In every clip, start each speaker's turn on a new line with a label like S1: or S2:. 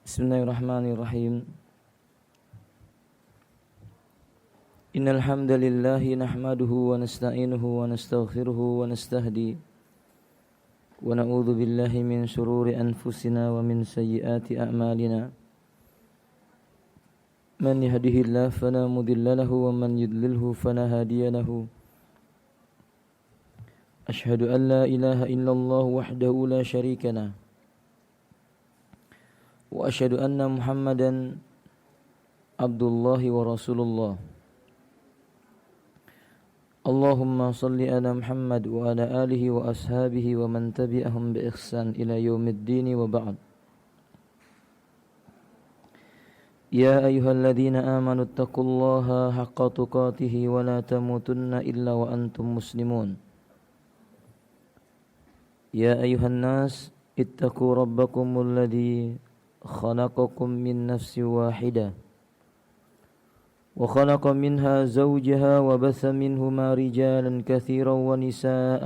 S1: Bismillahirrahmanirrahim. Innal hamdalillah nahmaduhu wa nasta'inuhu wa nastaghfiruhu wa nastahdi wa na'udzu billahi min shururi anfusina wa min sayyiati a'malina. Man yahdihillahu fala mudilla lahu wa man yudlilhu fala hadiya lahu. Ashhadu an la ilaha illallah wahdahu la syarika lahu. Wa asyhadu anna Muhammadan abdullahi wa rasulullah. Allahumma salli ala Muhammad wa ala alihi wa ashabihi wa man tabi'ahum bi ihsan ila yaumiddin wa ba'd. Ya ayyuhalladzina amanu taqullaha haqqa tuqatih wa la tamutunna illa wa antum muslimun. Ya ayyuhan nas ittaqu rabbakumul ladzi خلقكم من نفس واحدة وخلق منها زوجها وبث منهما رجالا كثيرا ونساء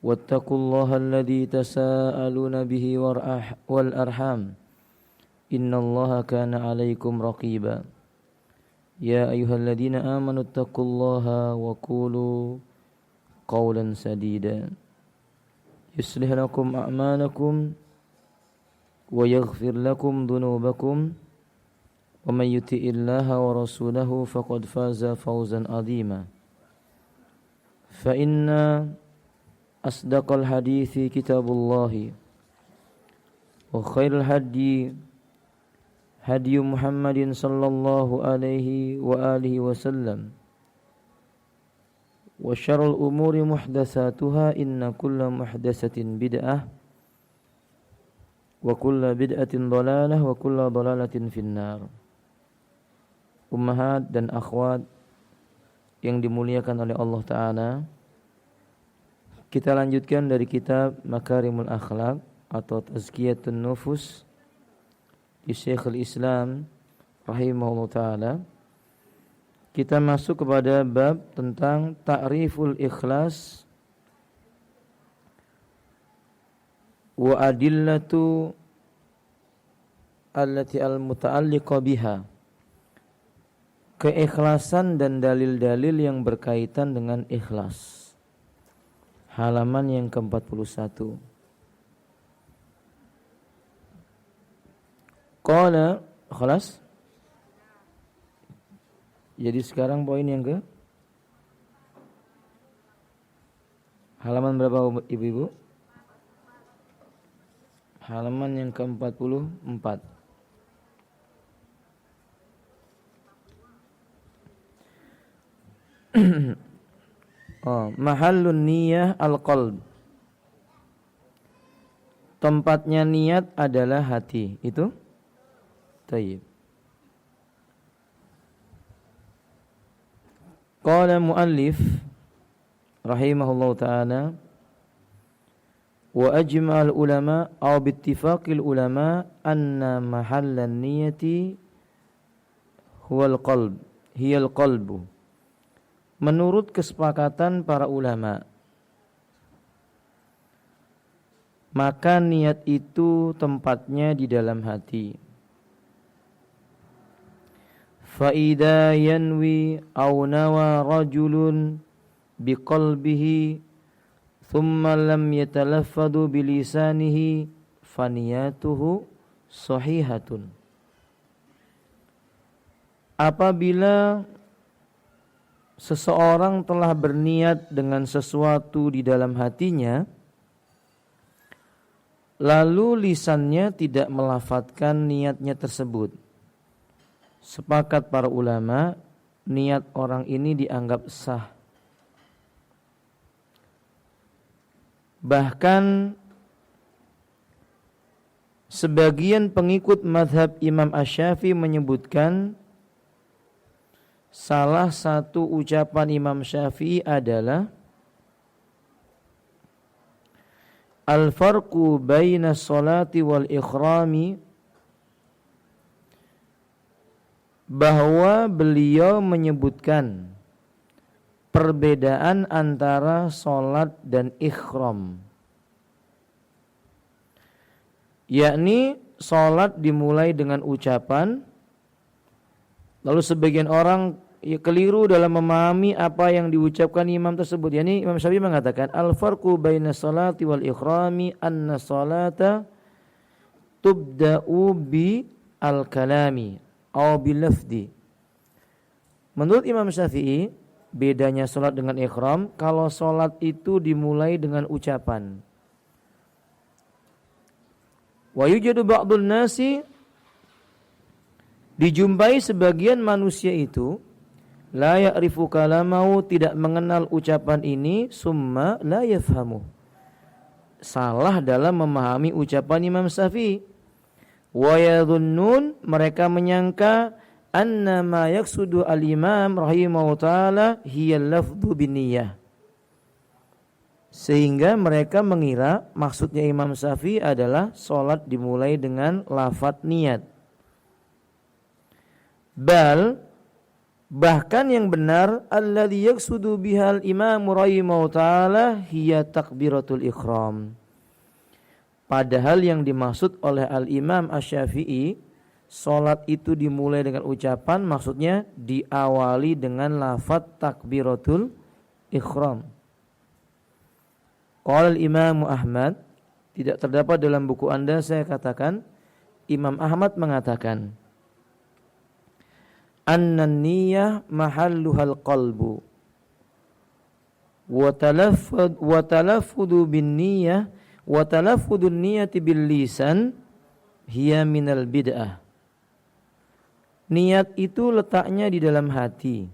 S1: واتقوا الله الذي تساءلون به والأرحام إن الله كان عليكم رقيبا يا أيها الذين آمنوا اتقوا الله وقولوا قولا سديدا يصلح لكم أعمالكم ويغفر لكم ذنوبكم ومن يطع الله ورسوله فقد فاز فوزا عظيما فإن أصدق الحديث كتاب الله وخير الهدي هدي محمد صلى الله عليه وآله وسلم وشر الأمور محدثاتها إن كل محدثة بدعة wa kullu bid'atin dhalalah wa kullu dhalalatin finnar. Ummahat dan akhwat yang dimuliakan oleh Allah Ta'ala, kita lanjutkan dari kitab Makarimul Akhlaq atau Tazkiyatun Nufus di Syekhul Islam rahimahullah ta'ala. Kita masuk kepada bab tentang ta'riful ikhlas wa adillatu allati al-muta'alliqa biha, keikhlasan dan dalil-dalil yang berkaitan dengan ikhlas. Halaman yang ke-41. Qala khalas. Jadi sekarang poin yang ke halaman berapa ibu-ibu? Halaman yang ke-44. Mahallun niyah al-qalb. Tempatnya niat adalah hati. Itu? Tayyib. Qala muallif rahimahullahu ta'ala wa ajma'al ulama aw bittifaqil ulama anna mahallan niyati huwal qalb hiyal qalbu. Menurut kesepakatan para ulama, maka niat itu tempatnya di dalam hati. Fa idza yanwi aw nawa rajulun biqalbihi thumma lam yatalaffadhu bilisanihi faniyatuhu sahihatun. Apabila seseorang telah berniat dengan sesuatu di dalam hatinya, lalu lisannya tidak melafadzkan niatnya tersebut, sepakat para ulama, niat orang ini dianggap sah. Bahkan sebagian pengikut mazhab Imam Asy-Syafi'i menyebutkan salah satu ucapan Imam Syafi'i adalah al-farqu baina sholati wal ikhrami, bahwa beliau menyebutkan perbedaan antara sholat dan ikhram, yakni salat dimulai dengan ucapan, lalu sebagian orang keliru dalam memahami apa yang diucapkan imam tersebut. Yani Imam Syafi'i mengatakan al-farqu baina salati wal ikhrami anna salata tubda'u bi al-kalami aw bil lafdi. Menurut Imam Syafi'i, bedanya salat dengan ikhram, kalau salat itu dimulai dengan ucapan. Wa yujadu ba'dun nasi, dijumpai sebagian manusia itu la ya'rifu kalamahu, tidak mengenal ucapan ini, summa la yafhamu, salah dalam memahami ucapan Imam Syafi'i. Wa yadhunnun, mereka menyangka anna ma yaksudu al-imam rahimahu ta'ala hiya lafdhu binniyah, sehingga mereka mengira maksudnya Imam Syafi'i adalah salat dimulai dengan lafadz niat. Bahkan yang benar alladzi yaksudu bihal imam rahimahu ta'ala hiya takbiratul ikhram. Padahal yang dimaksud oleh al-Imam Asy-Syafi'i, salat itu dimulai dengan ucapan, maksudnya diawali dengan lafadz takbiratul ikhram. Qala al-Imam Ahmad, tidak terdapat dalam buku Anda, saya katakan Imam Ahmad mengatakan annan niyyah mahalluhal qalbu wa talaffudu bin niyyah wa talaffudun niyyati bil lisan hiya minal bid'ah. Niat itu letaknya di dalam hati.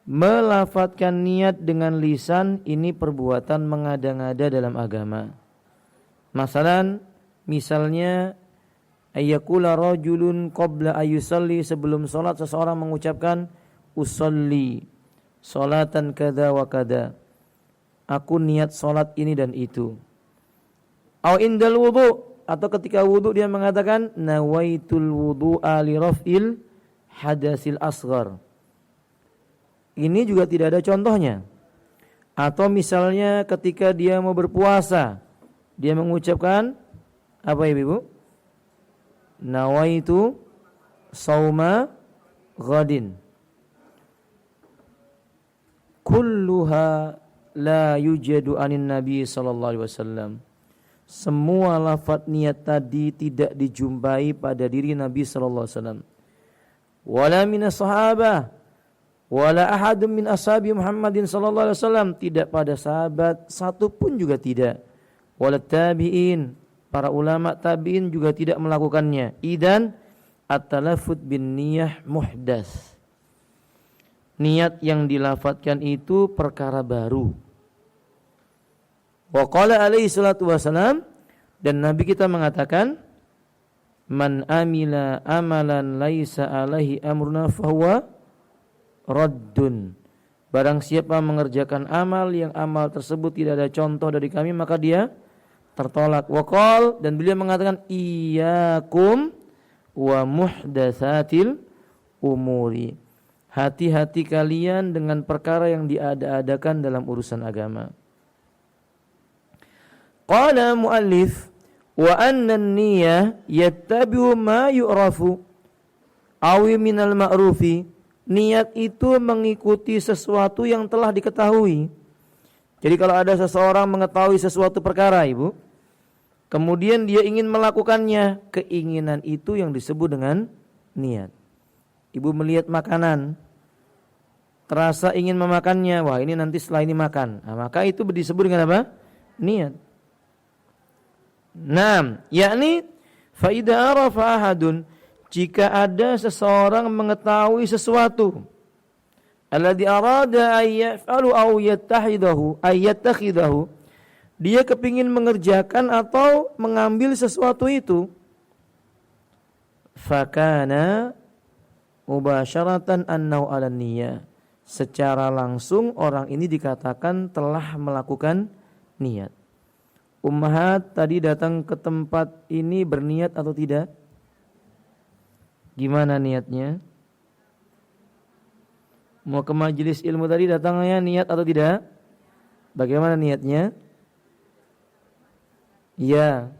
S1: Melafadzkan niat dengan lisan ini perbuatan mengada-ngada dalam agama. Misalnya ayyakula rajulun qabla ayyusalli, sebelum salat seseorang mengucapkan usalli salatan kada wa kada, aku niat salat ini dan itu. Au indal wudu, atau ketika wudu dia mengatakan nawaitul wudu'a li raf'il hadasil asghar. Ini juga tidak ada contohnya. Atau misalnya ketika dia mau berpuasa, dia mengucapkan apa ya Ibu? Nawaitu sauma ghadin. Kulluha la yujadu anin nabi sallallahu alaihi wasallam. Semua lafaz niat tadi tidak dijumpai pada diri Nabi sallallahu alaihi wasallam. Wala minas sahabah wala ahadun min ashabi Muhammadin sallallahu alaihi wasallam, tidak pada sahabat satu pun juga tidak. Wala tabi'in, para ulama tabi'in juga tidak melakukannya. Idan at-talaffuz bin niyyah muhdats. Niat yang dilafadzkan itu perkara baru. Wa qala alaihi salatu wasalam, dan Nabi kita mengatakan man amila amalan laisa alaihi amruna fahuwa raddun. Barang siapa mengerjakan amal yang amal tersebut tidak ada contoh dari kami, maka dia tertolak. Wa qala, dan beliau mengatakan iyyakum wa muhdatsatil umuri. Hati-hati kalian dengan perkara yang diada-adakan dalam urusan agama. Qala muallif wa anna an-niyyah yattabi'u ma yu'rafu aw minal ma'rufi. Niat itu mengikuti sesuatu yang telah diketahui. Jadi kalau ada seseorang mengetahui sesuatu perkara, Ibu, kemudian dia ingin melakukannya, keinginan itu yang disebut dengan niat. Ibu melihat makanan, terasa ingin memakannya, wah ini nanti setelah ini makan. Nah, maka itu disebut dengan apa? Niat. Naam, yakni fa idza arafa ahadun, jika ada seseorang mengetahui sesuatu, alladzi arada ayyaf'alu aw yattakhidahu, dia kepingin mengerjakan atau mengambil sesuatu itu, fakana mubasyaratan annau 'alan niyyah, secara langsung orang ini dikatakan telah melakukan niat. Ummahat tadi datang ke tempat ini berniat atau tidak? Gimana niatnya? Mau ke majelis ilmu tadi datangnya niat atau tidak? Bagaimana niatnya? Ya.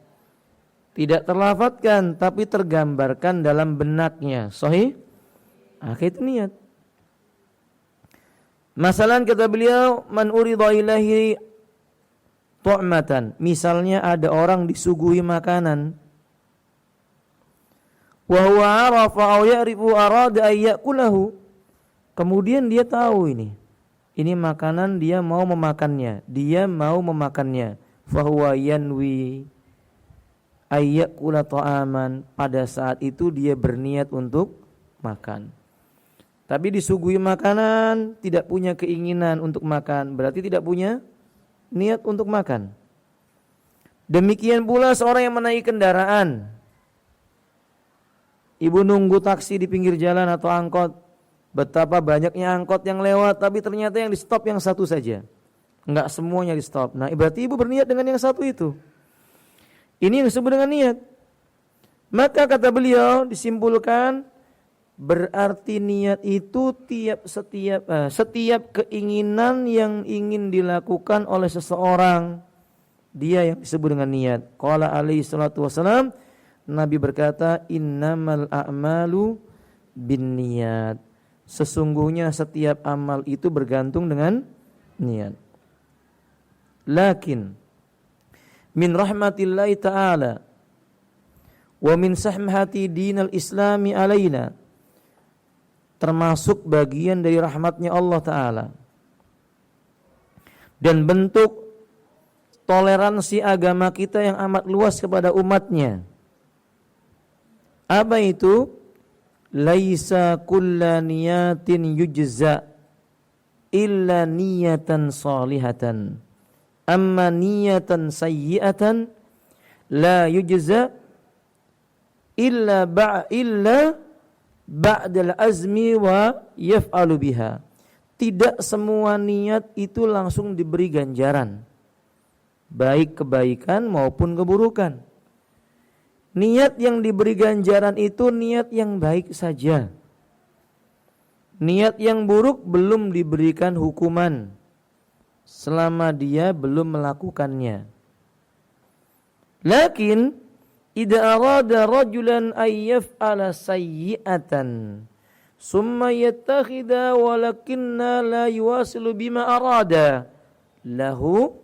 S1: Tidak terlafadzkan tapi tergambarkan dalam benaknya. Sahih? Itu niat. Masalan kata beliau, man urida ilahi tu'matan. Misalnya ada orang disuguhi makanan. Wa huwa arafa aw ya'rifu arada ay ya'kulahu. Kemudian dia tahu ini makanan, dia mau memakannya. Fa huwa yanwi ay ya'kula ta'aman. Pada saat itu dia berniat untuk makan. Tapi disuguhi makanan, tidak punya keinginan untuk makan, berarti tidak punya niat untuk makan. Demikian pula seorang yang menaiki kendaraan. Ibu nunggu taksi di pinggir jalan atau angkot. Betapa banyaknya angkot yang lewat, tapi ternyata yang di stop yang satu saja. Enggak semuanya di stop. Nah, berarti ibu berniat dengan yang satu itu. Ini yang disebut dengan niat. Maka kata beliau disimpulkan, berarti niat itu setiap keinginan yang ingin dilakukan oleh seseorang, dia yang disebut dengan niat. Qala alaihi salatu wasalam, Nabi berkata, innamal a'malu binniyat. Sesungguhnya setiap amal itu bergantung dengan niat. Lakin min rahmatillahi ta'ala wa min sahmati dinal islami alaina, termasuk bagian dari rahmatnya Allah Ta'ala dan bentuk toleransi agama kita yang amat luas kepada umatnya. Apa itu? Laisa kulla niyatin yujza illa niyatan salihatan, amma niyatan sayyi'atan la yujza illa ba'dal azmi wa yaf'alu biha. Tidak semua niat itu langsung diberi ganjaran, baik kebaikan maupun keburukan. Niat yang diberi ganjaran itu niat yang baik saja. Niat yang buruk belum diberikan hukuman selama dia belum melakukannya. Lakin idza arada rajulan ay yaf'ala sayyi'atan summa yattakhidha walakinna la yuwasilu bima arada lahu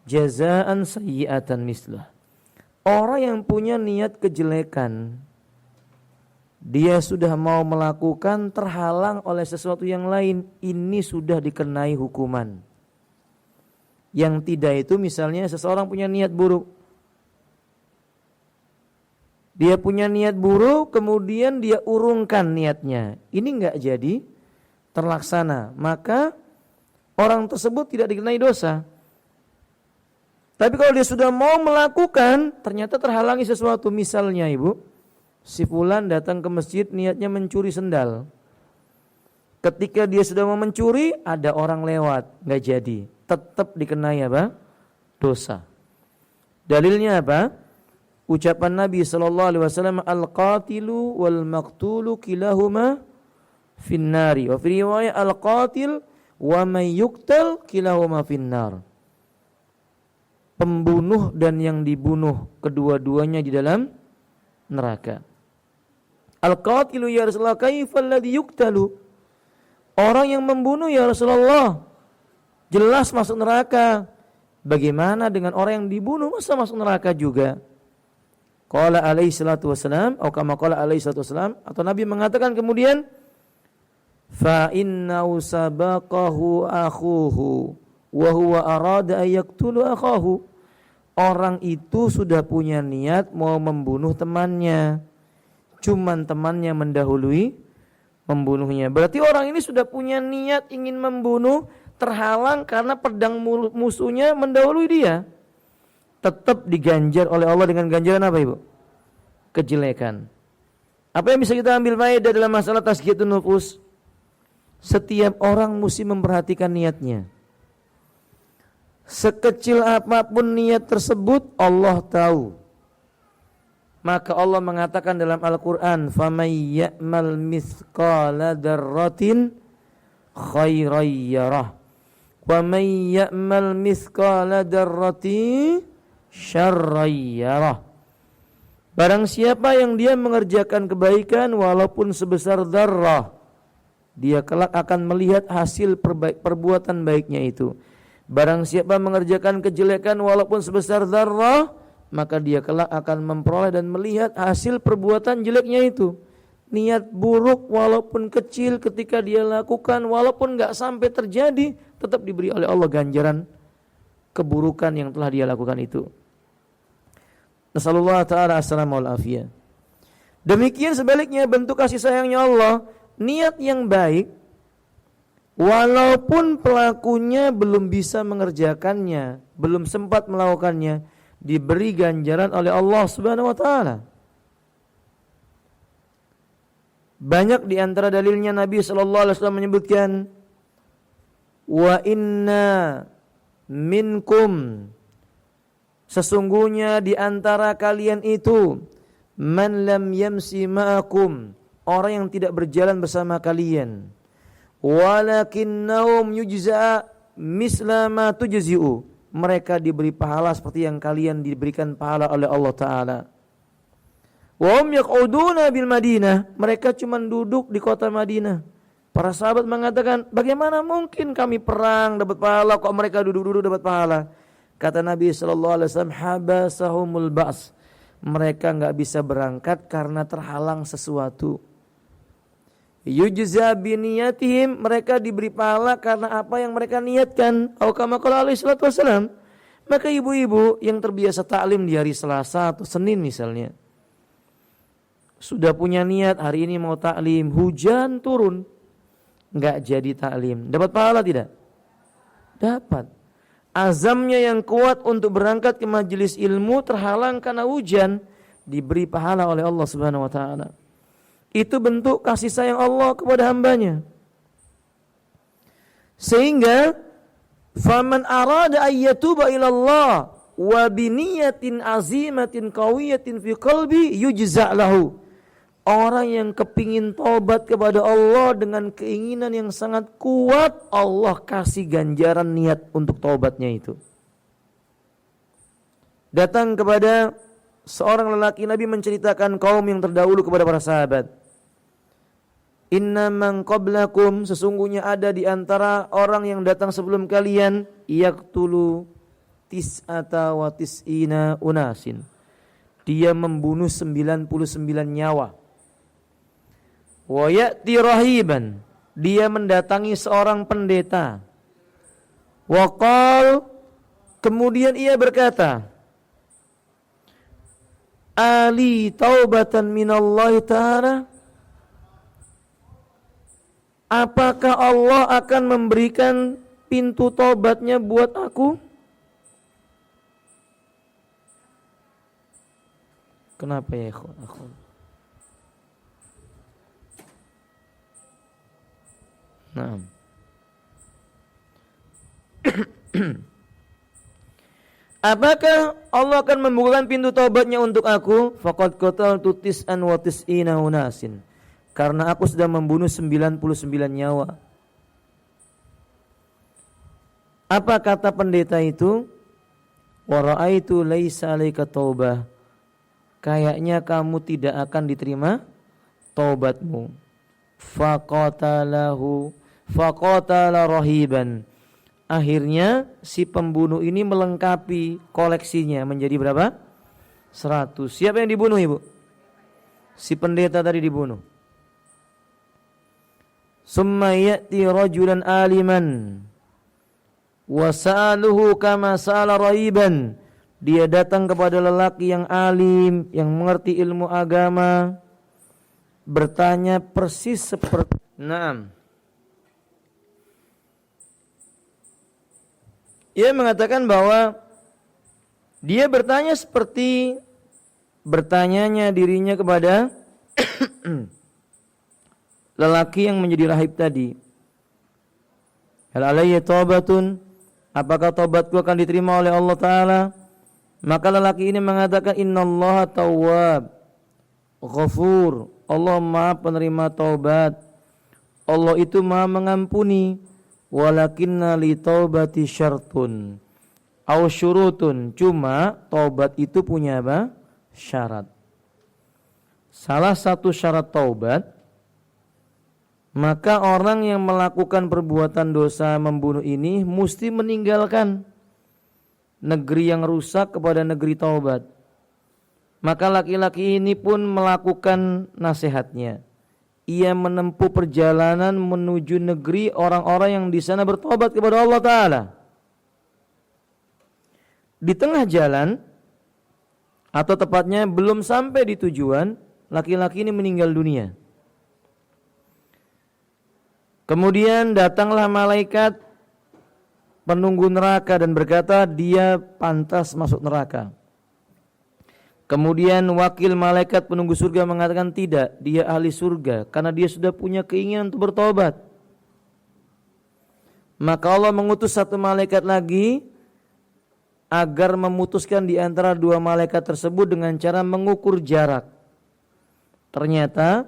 S1: jazaan sayyi'atan mislah. Orang yang punya niat kejelekan, dia sudah mau melakukan, terhalang oleh sesuatu yang lain, ini sudah dikenai hukuman. Yang tidak itu misalnya seseorang punya niat buruk, dia punya niat buruk, kemudian dia urungkan niatnya. Ini enggak jadi terlaksana, maka orang tersebut tidak dikenai dosa. Tapi kalau dia sudah mau melakukan, ternyata terhalangi sesuatu. Misalnya ibu, si fulan datang ke masjid niatnya mencuri sendal. Ketika dia sudah mau mencuri, ada orang lewat, enggak jadi. Tetap dikenai apa? Dosa. Dalilnya apa? Ucapan Nabi SAW, al-qatilu wal-maqtulu kilahuma finnari. Wa fi riwayat al-qatil wa may yuqtal kilahuma finnar. Pembunuh dan yang dibunuh, kedua-duanya di dalam neraka. Al-qatilu ya Rasulullah kaifal ladzi yuqtalu. Orang yang membunuh ya Rasulullah jelas masuk neraka. Bagaimana dengan orang yang dibunuh, masa masuk neraka juga? Qala alaihi salatu wassalam, atau kama qala alaihi salatu wassalam, atau Nabi mengatakan kemudian, fa innahu sabaqahu akhuhu wa huwa arada ay yaqtulu akhahu. Orang itu sudah punya niat mau membunuh temannya, cuman temannya mendahului membunuhnya. Berarti orang ini sudah punya niat ingin membunuh, terhalang karena pedang musuhnya mendahului dia. Tetap diganjar oleh Allah dengan ganjaran apa ibu? Kejelekan. Apa yang bisa kita ambil faedah dalam masalah tazkiyatun nufus? Setiap orang mesti memperhatikan niatnya. Sekecil apapun niat tersebut Allah tahu. Maka Allah mengatakan dalam Al-Quran, فَمَنْ يَأْمَلْ مِثْقَالَ ذَرَّةٍ خَيْرًا يَرَهُ وَمَنْ يَأْمَلْ مِثْقَالَ ذَرَّةٍ شَرًّا يَرَهُ. Barang siapa yang dia mengerjakan kebaikan walaupun sebesar dzarrah, dia kelak akan melihat hasil perbuatan baiknya itu. Barang siapa mengerjakan kejelekan walaupun sebesar dzarrah, maka dia kelak akan memperoleh dan melihat hasil perbuatan jeleknya itu. Niat buruk walaupun kecil ketika dia lakukan, walaupun gak sampai terjadi, tetap diberi oleh Allah ganjaran keburukan yang telah dia lakukan itu. Nasallallahu ta'ala assalamu alaihi. Demikian sebaliknya bentuk kasih sayangnya Allah, niat yang baik walaupun pelakunya belum bisa mengerjakannya, belum sempat melakukannya, diberi ganjaran oleh Allah Subhanahu wa taala. Banyak di antara dalilnya Nabi sallallahu alaihi wasallam menyebutkan, wa inna minkum, sesungguhnya di antara kalian itu, man lam yamsi ma'akum, orang yang tidak berjalan bersama kalian, walakinnahum yujza misla ma tujzi'u, mereka diberi pahala seperti yang kalian diberikan pahala oleh Allah Ta'ala. Wa hum yaq'uduna bil Madinah, mereka cuma duduk di kota Madinah. Para sahabat mengatakan, bagaimana mungkin kami perang dapat pahala, kok mereka duduk-duduk dapat pahala? Kata Nabi sallallahu alaihi wasallam, habasahumul ba's, mereka enggak bisa berangkat karena terhalang sesuatu. Yujza bi niyatihim, mereka diberi pahala karena apa yang mereka niatkan. Atau kama qala alaihi salatu wasallam. Maka ibu-ibu yang terbiasa taklim di hari Selasa atau Senin misalnya, sudah punya niat hari ini mau taklim, hujan turun, enggak jadi taklim, dapat pahala tidak? Dapat. Azamnya yang kuat untuk berangkat ke majelis ilmu terhalang karena hujan, diberi pahala oleh Allah Subhanahu wa taala. Itu bentuk kasih sayang Allah kepada hambanya. Sehingga faman arada ayyatuba ila Allah wa biniyatin azimatin qawiyatin fi qalbi yujza lahu. Orang yang kepingin tobat kepada Allah dengan keinginan yang sangat kuat, Allah kasih ganjaran niat untuk tobatnya itu. Datang kepada seorang lelaki, Nabi menceritakan kaum yang terdahulu kepada para sahabat. Inna man qablakum, sesungguhnya ada di antara orang yang datang sebelum kalian, yaqtulu tis'ata wa tis'ina unasin. Dia membunuh 99 nyawa. Wa ya'ti rahiban, dia mendatangi seorang pendeta. Wa qal, kemudian ia berkata, ali taubatan minallahi ta'ala, apakah Allah akan memberikan pintu taubatnya buat aku? Kenapa ya ikhwan? Nah. Apakah Allah akan membukakan pintu taubatnya untuk aku? Faqad qataltu tis'an wa tis'ina unasin. Karena aku sudah membunuh 99 nyawa. Apa kata pendeta itu? Wa ra'aitu laisa 'alaika taubah. Kayaknya kamu tidak akan diterima taubatmu. Faqatala rahiban. Akhirnya si pembunuh ini melengkapi koleksinya menjadi berapa? 100. Siapa yang dibunuh, Ibu? Si pendeta tadi dibunuh. Summa ya'ti rajulan aliman wa sa'aluhu kama sa'ala rahiban. Dia datang kepada lelaki yang alim, yang mengerti ilmu agama, bertanya persis seperti Ia mengatakan bahwa dia bertanya seperti bertanyanya dirinya kepada lelaki yang menjadi rahib tadi. Hal alayya taubatun, apakah taubatku akan diterima oleh Allah Ta'ala? Maka lelaki ini mengatakan, innallaha tawwab ghafur, Allah maha penerima taubat, Allah itu maha mengampuni. Walakinna li taubati syartun aw syurutun, cuma taubat itu punya apa? Syarat. salah satu syarat taubat, maka orang yang melakukan perbuatan dosa membunuh ini mesti meninggalkan negeri yang rusak kepada negeri taubat. Maka laki-laki ini pun melakukan nasihatnya. Ia menempuh perjalanan menuju negeri orang-orang yang di sana bertobat kepada Allah Ta'ala. Di tengah jalan, atau tepatnya belum sampai di tujuan, laki-laki ini meninggal dunia. Kemudian datanglah malaikat penunggu neraka dan berkata, dia pantas masuk neraka. Kemudian wakil malaikat penunggu surga mengatakan, tidak, dia ahli surga karena dia sudah punya keinginan untuk bertobat. Maka Allah mengutus satu malaikat lagi agar memutuskan di antara dua malaikat tersebut dengan cara mengukur jarak. Ternyata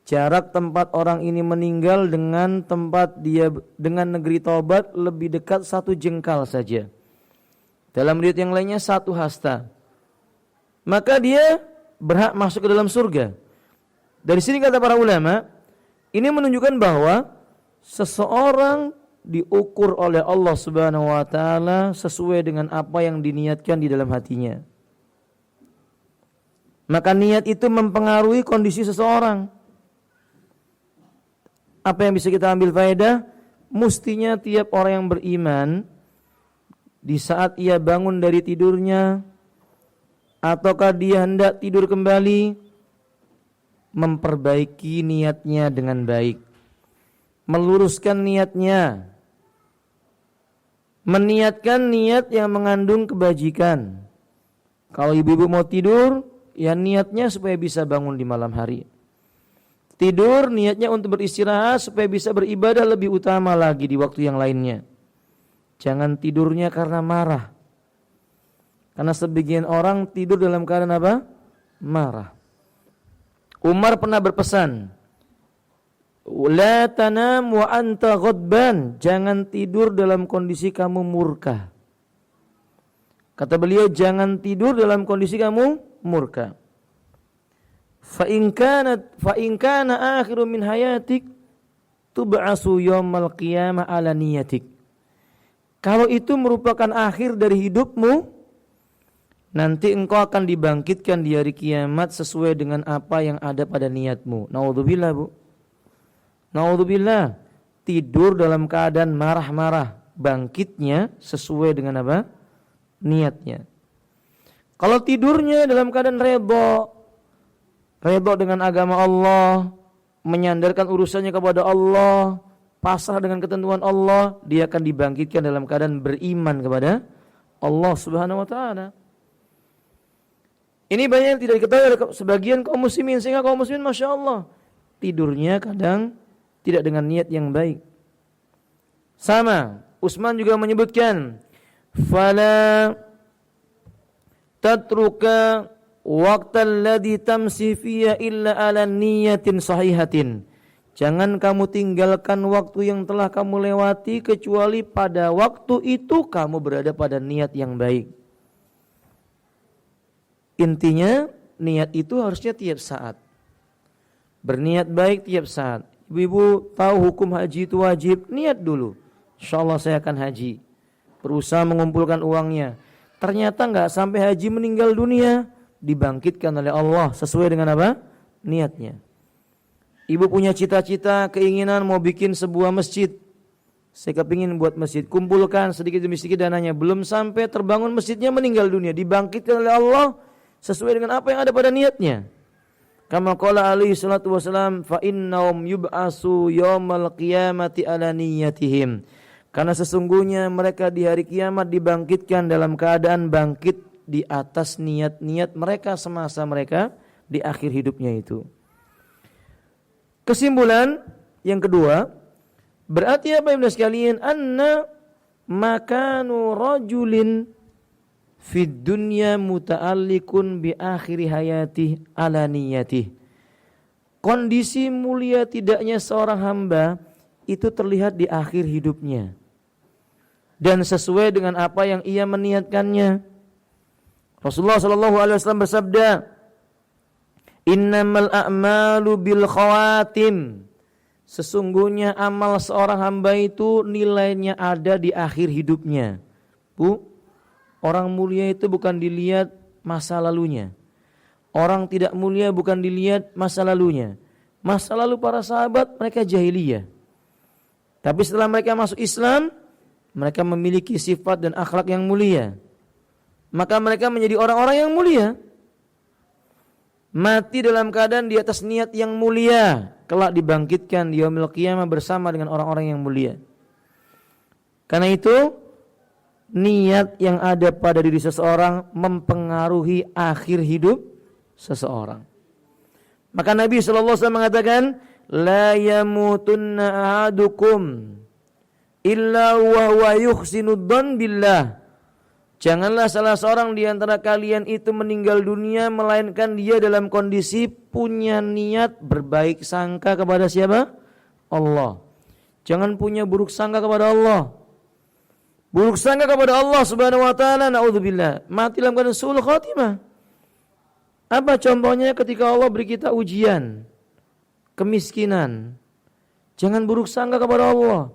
S1: jarak tempat orang ini meninggal dengan tempat dia dengan negeri taubat lebih dekat 1 jengkal saja. Dalam riwayat yang lainnya 1 hasta. Maka dia berhak masuk ke dalam surga. Dari sini kata para ulama, ini menunjukkan bahwa seseorang diukur oleh Allah Subhanahu wa taala sesuai dengan apa yang diniatkan di dalam hatinya. Maka niat itu mempengaruhi kondisi seseorang. Apa yang bisa kita ambil faedah? Mestinya tiap orang yang beriman di saat ia bangun dari tidurnya ataukah dia hendak tidur kembali, memperbaiki niatnya dengan baik, meluruskan niatnya, meniatkan niat yang mengandung kebajikan. Kalau ibu-ibu mau tidur, ya niatnya supaya bisa bangun di malam hari. Tidur niatnya untuk beristirahat supaya bisa beribadah lebih utama lagi di waktu yang lainnya. Jangan tidurnya karena marah. Karena sebagian orang tidur dalam keadaan apa? Marah. Umar pernah berpesan, la tanam wa anta ghadban, jangan tidur dalam kondisi kamu murka. Kata beliau, jangan tidur dalam kondisi kamu murka. Fa in kana akhiru min hayatik tub'asu yaumal qiyamah ala niyatik. Kalau itu merupakan akhir dari hidupmu, nanti engkau akan dibangkitkan di hari kiamat sesuai dengan apa yang ada pada niatmu. Naudzubillah, Bu. Naudzubillah. Tidur dalam keadaan marah-marah, bangkitnya sesuai dengan apa? Niatnya. Kalau tidurnya dalam keadaan redha dengan agama Allah, menyandarkan urusannya kepada Allah, pasrah dengan ketentuan Allah, dia akan dibangkitkan dalam keadaan beriman kepada Allah Subhanahu wa taala. Ini banyak yang tidak diketahui oleh sebagian kaum muslimin, sehingga kaum muslimin Masya Allah tidurnya kadang tidak dengan niat yang baik. Sama, Utsman juga menyebutkan, fala tatruka waqtal ladzi tamsi fiya illa ala niyatin sahihatin. Jangan kamu tinggalkan waktu yang telah kamu lewati kecuali pada waktu itu kamu berada pada niat yang baik. Intinya niat itu harusnya tiap saat. Berniat baik tiap saat. Ibu-ibu tahu hukum haji itu wajib, niat dulu. InsyaAllah saya akan haji. Berusaha mengumpulkan uangnya. Ternyata enggak sampai haji meninggal dunia, dibangkitkan oleh Allah sesuai dengan apa? Niatnya. Ibu punya cita-cita, keinginan mau bikin sebuah masjid. Saya kepingin buat masjid, kumpulkan sedikit demi sedikit dananya. Belum sampai terbangun masjidnya meninggal dunia, dibangkitkan oleh Allah sesuai dengan apa yang ada pada niatnya. Kama qala alaihi salatu wasalam, fa innahum yub'asu yaumal qiyamati ala niyatihim. Karena sesungguhnya mereka di hari kiamat dibangkitkan dalam keadaan bangkit di atas niat-niat mereka semasa mereka di akhir hidupnya itu. Kesimpulan yang kedua, berarti apa Ibnu sekalian? Anna makanu rajulin fid dunya muta'alliqun bi akhiri hayatih ala niyatih. Kondisi mulia tidaknya seorang hamba itu terlihat di akhir hidupnya dan sesuai dengan apa yang ia meniatkannya. Rasulullah sallallahu alaihi wasallam bersabda, Innamal a'malu bil khawatim. Sesungguhnya amal seorang hamba itu nilainya ada di akhir hidupnya. Bu, orang mulia itu bukan dilihat masa lalunya. Orang tidak mulia bukan dilihat masa lalunya. Masa lalu para sahabat mereka jahiliyah. Tapi setelah mereka masuk Islam, mereka memiliki sifat dan akhlak yang mulia. Maka mereka menjadi orang-orang yang mulia. Mati dalam keadaan di atas niat yang mulia, kelak dibangkitkan di yaumil qiyamah bersama dengan orang-orang yang mulia. Karena itu niat yang ada pada diri seseorang mempengaruhi akhir hidup seseorang. Maka Nabi SAW mengatakan, la yamutunna ahadukum illa wa huwa yuhsinud dzan billah. Janganlah salah seorang di antara kalian itu meninggal dunia melainkan dia dalam kondisi punya niat berbaik sangka kepada siapa? Allah. Jangan punya buruk sangka kepada Allah. Buruk sangka kepada Allah Subhanahu wa taala, naudzubillah. Mati dalam keadaan su'ul khatimah. Apa contohnya ketika Allah beri kita ujian, kemiskinan. Jangan buruk sangka kepada Allah.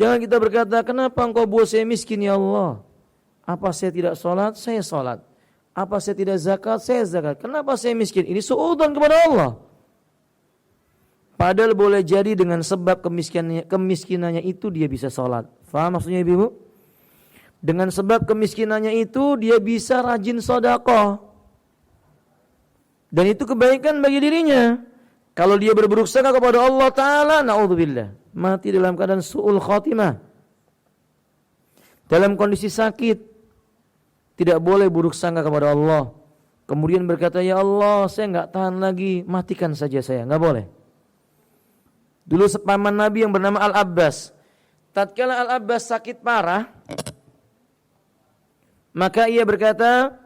S1: Jangan kita berkata, kenapa engkau buat saya miskin ya Allah? Apa saya tidak sholat? Saya sholat. Apa saya tidak zakat? Saya zakat. Kenapa saya miskin? Ini suudzon kepada Allah. Padahal boleh jadi dengan sebab kemiskinannya itu dia bisa sholat. Faham maksudnya ibu? Dengan sebab kemiskinannya itu dia bisa rajin sedekah. Dan itu kebaikan bagi dirinya. Kalau dia berburuk sangka kepada Allah Ta'ala, na'udzubillah, mati dalam keadaan su'ul khatimah. Dalam kondisi sakit, tidak boleh buruk sangka kepada Allah. Kemudian berkata, ya Allah, saya enggak tahan lagi, matikan saja saya. Enggak boleh. Dulu sepaman Nabi yang bernama Al-Abbas, tatkala Al-Abbas sakit parah, maka ia berkata,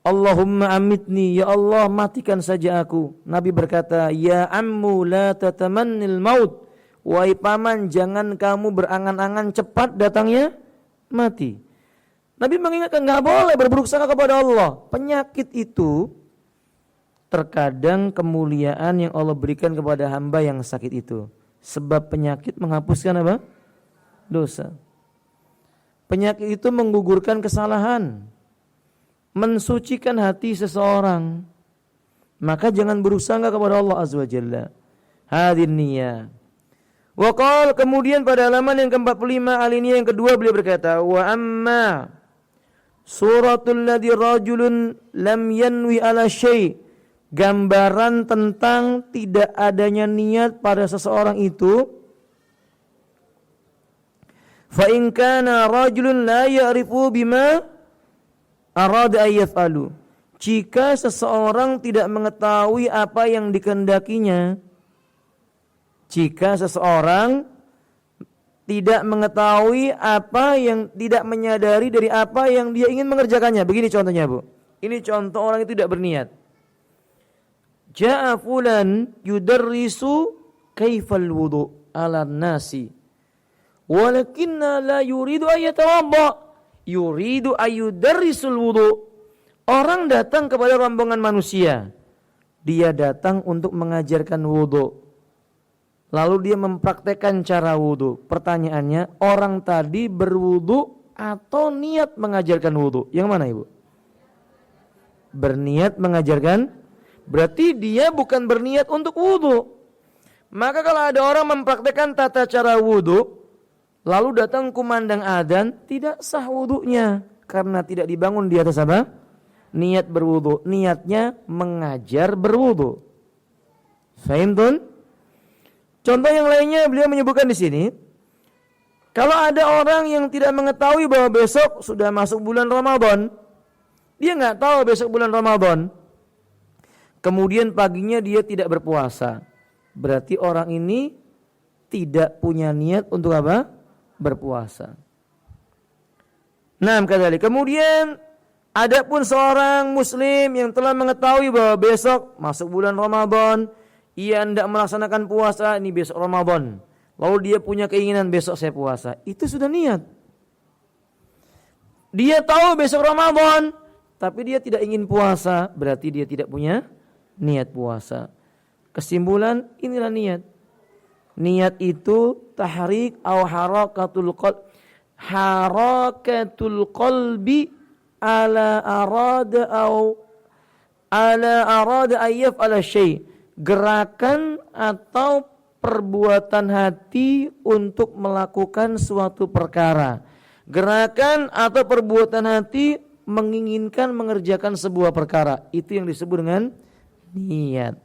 S1: Allahumma amitni, ya Allah matikan saja aku. Nabi berkata, ya ammu la tatamannil maut. Wahai paman, jangan kamu berangan-angan cepat datangnya mati. Nabi mengingatkan enggak boleh berburuk sangka kepada Allah. Penyakit itu terkadang kemuliaan yang Allah berikan kepada hamba yang sakit itu. Sebab penyakit menghapuskan apa? Dosa. Penyakit itu menggugurkan kesalahan, mensucikan hati seseorang. Maka jangan buruk sangka kepada Allah Azza wa Jalla. Hadin niyah. Wa qala, kemudian pada halaman yang ke-45 alinea yang kedua beliau berkata, wa amma suratul ladzi rajulun lam yanwi ala syai', gambaran tentang tidak adanya niat pada seseorang itu. Fa in kana rajulun la ya'rifu bima arada ay yaf'alu, jika seseorang tidak mengetahui apa yang dikehendakinya, jika seseorang tidak mengetahui apa yang, tidak menyadari dari apa yang dia ingin mengerjakannya. Begini contohnya Bu, ini contoh orang itu tidak berniat. Ja'a fulan yudarrisu kaifal wudu ala nasi walakinna la yuridu ayyatawadda, yuridu ayyudarrisul wudu. Orang datang kepada rombongan manusia, dia datang untuk mengajarkan wudu. Lalu dia mempraktekkan cara wudu. Pertanyaannya, orang tadi berwudu atau niat mengajarkan wudu? Yang mana ibu? Berniat mengajarkan. Berarti dia bukan berniat untuk wudu. Maka kalau ada orang mempraktekkan tata cara wudu, lalu datang kumandang adzan, tidak sah wudunya. Karena tidak dibangun di atas apa? Niat berwudu. Niatnya mengajar berwudu. Fahimtun? Contoh yang lainnya beliau menyebutkan di sini, kalau ada orang yang tidak mengetahui bahwa besok sudah masuk bulan Ramadan, dia nggak tahu besok bulan Ramadan, kemudian paginya dia tidak berpuasa, berarti orang ini tidak punya niat untuk apa? Berpuasa. Nah, kemudian adapun seorang muslim yang telah mengetahui bahwa besok masuk bulan Ramadan, ia hendak melaksanakan puasa, ini besok Ramadan, lalu dia punya keinginan besok saya puasa, itu sudah niat. Dia tahu besok Ramadan, tapi dia tidak ingin puasa, berarti dia tidak punya niat puasa. Kesimpulan, inilah niat. Niat itu tahrik atau harakatul qalbi ala arada ayyaf ala syai'. Gerakan atau perbuatan hati untuk melakukan suatu perkara. Gerakan atau perbuatan hati menginginkan mengerjakan sebuah perkara. Itu yang disebut dengan niat.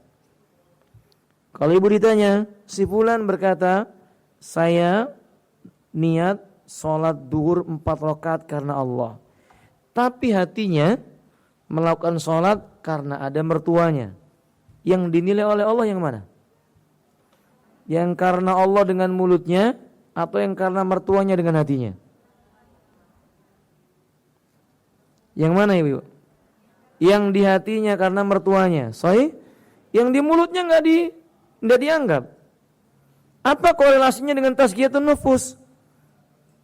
S1: Kalau ibu ditanya, si fulan berkata, saya niat sholat duhur 4 rakaat karena Allah. Tapi hatinya melakukan sholat karena ada mertuanya. Yang dinilai oleh Allah yang mana? Yang karena Allah dengan mulutnya atau yang karena mertuanya dengan hatinya? Yang mana ibu? Yang di hatinya karena mertuanya. Sahih? Yang di mulutnya enggak dianggap. Apa korelasinya dengan tazkiyatun nufus?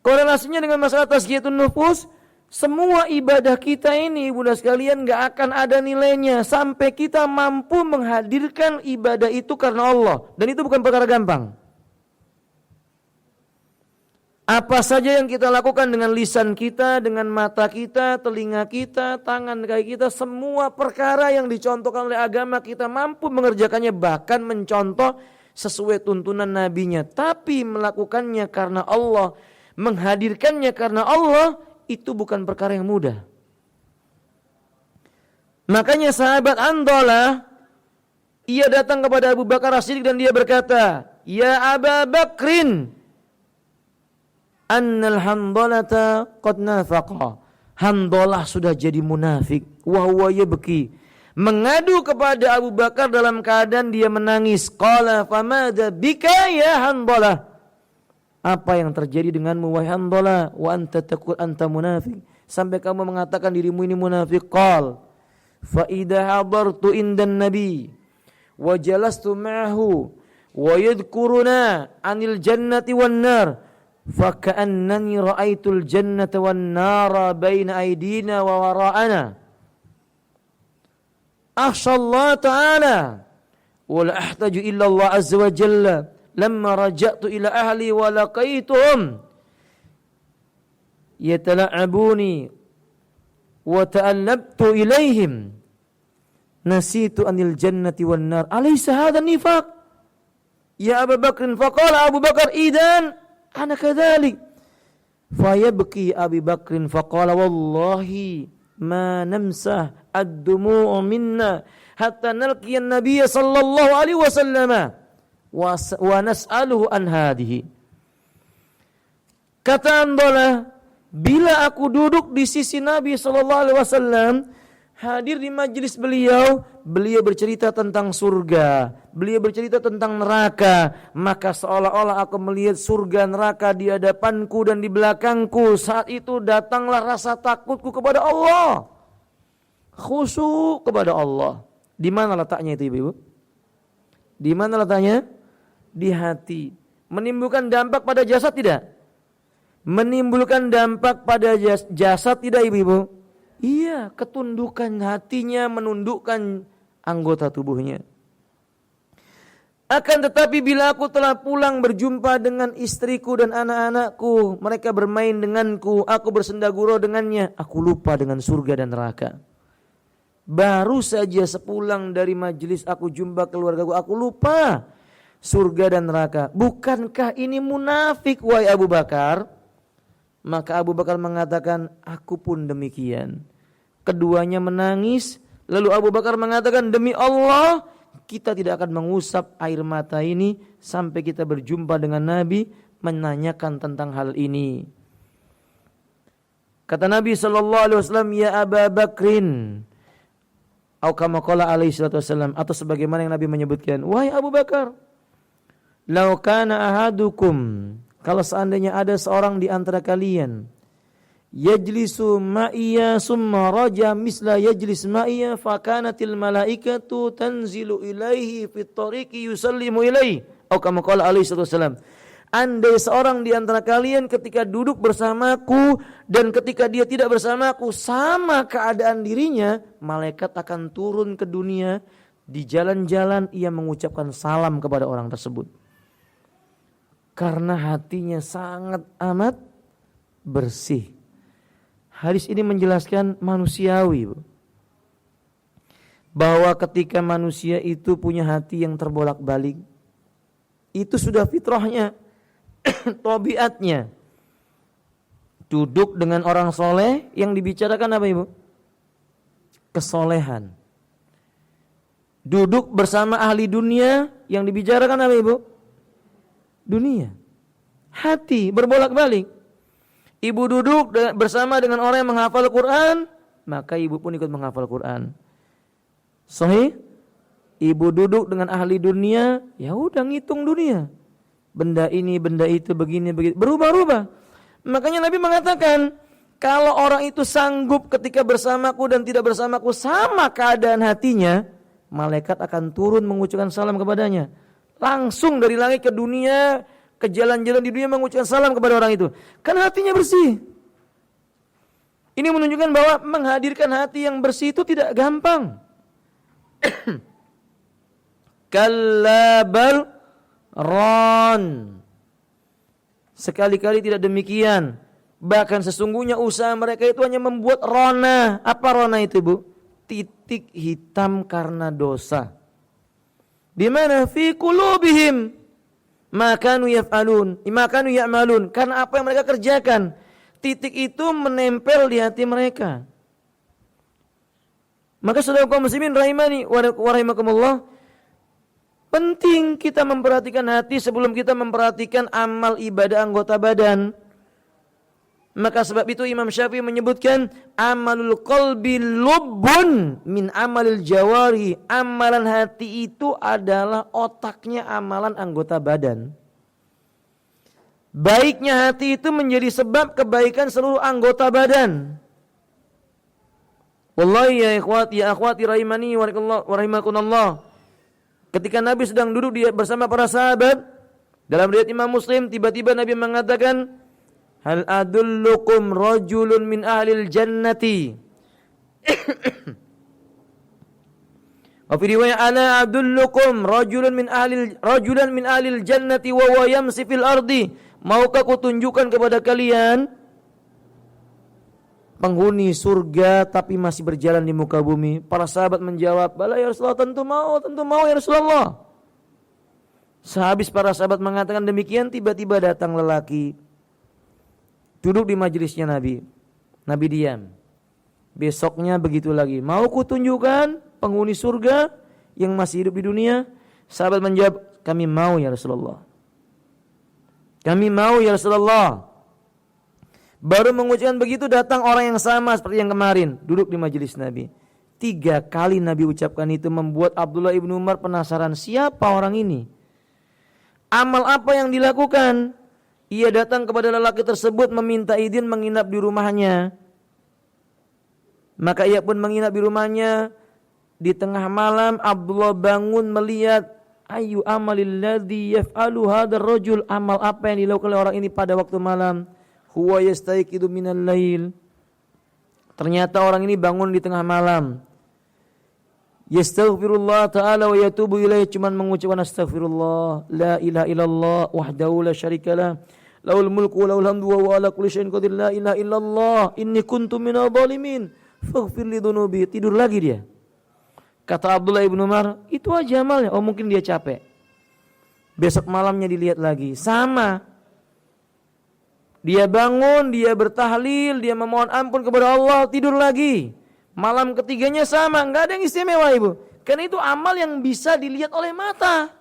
S1: Korelasinya dengan masalah tazkiyatun nufus, semua ibadah kita ini Bunda sekalian enggak akan ada nilainya sampai kita mampu menghadirkan ibadah itu karena Allah. Dan itu bukan perkara gampang. Apa saja yang kita lakukan dengan lisan kita, dengan mata kita, telinga kita, tangan kaki kita, semua perkara yang dicontohkan oleh agama kita mampu mengerjakannya, bahkan mencontoh sesuai tuntunan nabinya. Tapi melakukannya karena Allah, menghadirkannya karena Allah, itu bukan perkara yang mudah. Makanya sahabat Andolah, ia datang kepada Abu Bakar As-Siddiq dan dia berkata, "Ya Aba Bakrin, annal handolata qad nafaqa." Handolah sudah jadi munafik. Wa huwa yabki. Mengadu kepada Abu Bakar dalam keadaan dia menangis. Qala famada bika ya Handolah. Apa yang terjadi denganmu wahai Handolah? Wa anta taqul anta munafik. Sampai kamu mengatakan dirimu ini munafik. Qal fa idza hadartu indan nabi wa jalastu ma'ahu wa yadhkuruna anil jannati wan nar فَكَأَنَّنِي رَأَيْتُ الْجَنَّةَ وَالنَّارَ بَيْنَ أَيْدِينَا وَوَرَاءَنَا أَخْشَى اللَّهَ تَعَالَى وَلَا أَحْتَاجُ إِلَّا اللَّهَ عَزَّ وَجَلَّ لَمَّا رَجَعْتُ إِلَى أَهْلِي وَلَقَيْتُهُمْ يَتَلَعَبُونِي وَتَأَلَّبْتُ إِلَيْهِمْ نَسِيتُ عَنِ الْجَنَّةِ وَالنَّارِ أَلَيْسَ هَذَا النِّفَاقُ يَا أَبَا بَكْرٍ فَقَالَ أَبُو بَكْرٍ إِذَنْ ana kadzalik fayabki Abi Bakrin faqala wallahi ma namsah ad-dumu'u minna hatta nalqiya an-nabiy sallallahu alaihi wasallam wa nas'aluhu an hadhihi. Kata Andolah, bila aku duduk di sisi Nabi sallallahu alaihi wasallam, hadir di majelis beliau bercerita tentang surga, beliau bercerita tentang neraka, maka seolah-olah aku melihat surga neraka di hadapanku dan di belakangku. Saat itu datanglah rasa takutku kepada Allah, khusyuk kepada Allah. Di mana letaknya itu ibu? Di mana letaknya? Di hati. Menimbulkan dampak pada jasad tidak? Menimbulkan dampak pada jasad tidak ibu-ibu? Iya, ketundukan hatinya menundukkan anggota tubuhnya. Akan tetapi bila aku telah pulang berjumpa dengan istriku dan anak-anakku, mereka bermain denganku, aku bersenda gurau dengannya, aku lupa dengan surga dan neraka. Baru saja sepulang dari majelis aku jumpa keluargaku, aku lupa surga dan neraka. Bukankah ini munafik wahai Abu Bakar? Maka Abu Bakar mengatakan, aku pun demikian. Keduanya menangis. Lalu Abu Bakar mengatakan, demi Allah, kita tidak akan mengusap air mata ini sampai kita berjumpa dengan Nabi menanyakan tentang hal ini. Kata Nabi SAW, ya Aba Bakrin, atau kama qala alaihi salatu wasallam, atau sebagaimana yang Nabi menyebutkan, wahai Abu Bakar, lau kana ahadukum, kalau seandainya ada seorang di antara kalian, yajlisu ma'iya summa raja misla yajlis ma'iya fakanatil malaikatu tanzilu ilaihi fit tariqi yusallimu ilaihi, atau kama qala alaihi salatu wasallam, andai seorang di antara kalian ketika duduk bersamaku dan ketika dia tidak bersamaku sama keadaan dirinya, malaikat akan turun ke dunia Di jalan-jalan ia mengucapkan salam kepada orang tersebut. Karena hatinya sangat amat bersih. Hadis ini menjelaskan manusiawi, bahwa ketika manusia itu punya hati yang terbolak-balik, itu sudah fitrahnya, tabiatnya. Duduk dengan orang soleh, yang dibicarakan apa ibu? Kesolehan. Duduk bersama ahli dunia, yang dibicarakan apa ibu? Dunia. Hati berbolak-balik. Ibu duduk bersama dengan orang yang menghafal Quran, maka ibu pun ikut menghafal Quran. Sahih? Ibu duduk dengan ahli dunia, ya udah ngitung dunia. Benda ini, benda itu, begini, begitu, berubah-ubah. Makanya Nabi mengatakan, kalau orang itu sanggup ketika bersamaku dan tidak bersamaku sama keadaan hatinya, malaikat akan turun mengucapkan salam kepadanya. Langsung dari langit ke dunia, ke jalan-jalan di dunia mengucapkan salam kepada orang itu. Karena hatinya bersih. Ini menunjukkan bahwa menghadirkan hati yang bersih itu tidak gampang. Kalla bal ran. Sekali-kali tidak demikian. Bahkan sesungguhnya usaha mereka itu hanya membuat rona. Apa rona itu, Bu? Titik hitam karena dosa. Di mana? Fi qulubihim makanu yaf'alun, makanu ya'malun. Karena apa yang mereka kerjakan, titik itu menempel di hati mereka. Maka saudara kaum muslimin rahimani wa rahimakumullah, penting kita memperhatikan hati sebelum kita memperhatikan amal ibadah anggota badan. Maka sebab itu Imam Syafi'i menyebutkan amalul qalbi lubbun min amalil jawari. Amalan hati itu adalah otaknya amalan anggota badan. Baiknya hati itu menjadi sebab kebaikan seluruh anggota badan. Wallahi ya akhwati rahimani wa rahimakumullah. Ketika Nabi sedang duduk bersama para sahabat, dalam riwayat Imam Muslim, tiba-tiba Nabi mengatakan, hal adullukum rajulun min ahlil jannati. Wa fi riwayat ala adullukum rajulan min ahlil jannati wa huwa yamsi fil ardi. Maukah aku tunjukkan kepada kalian penghuni surga tapi masih berjalan di muka bumi? Para sahabat menjawab, bala ya Rasulullah, tentu mau ya Rasulullah. Sehabis para sahabat mengatakan demikian, tiba-tiba datang lelaki duduk di majelisnya Nabi. Nabi diam. Besoknya begitu lagi. Mau ku tunjukkan penghuni surga yang masih hidup di dunia? Sahabat menjawab, kami mau ya Rasulullah. Kami mau ya Rasulullah. Baru mengucapkan begitu datang orang yang sama seperti yang kemarin. Duduk di majelis Nabi. 3 kali Nabi ucapkan itu membuat Abdullah ibnu Umar penasaran. Siapa orang ini? Amal apa yang dilakukan? Ia datang kepada lelaki tersebut meminta izin menginap di rumahnya. Maka ia pun menginap di rumahnya. Di tengah malam Abdullah bangun melihat, ayu amalil ladzi yaf'alu hadzal rajul, amal apa yang dilakukan oleh orang ini pada waktu malam? Huwa yastayqidu minal lail. Ternyata orang ini bangun di tengah malam. Yastaghfirullah ta'ala wa yatubu ilaih, cuman mengucapkan astaghfirullah, la ilaha illallah wahdahu la syarikalah, lahul mulku wa lahul hamdu wa huwa ala kulli syai'in qadir, la ilaha illallah inni kuntu minadh dhalimin faghfir li dhunubi. Tidur lagi dia. Kata Abdullah ibnu Umar, itu aja amalnya. Oh mungkin dia capek. Besok malamnya dilihat lagi, sama. Dia bangun, dia bertahlil, dia memohon ampun kepada Allah, tidur lagi. Malam ketiganya sama, enggak ada yang istimewa ibu. Karena itu amal yang bisa dilihat oleh mata.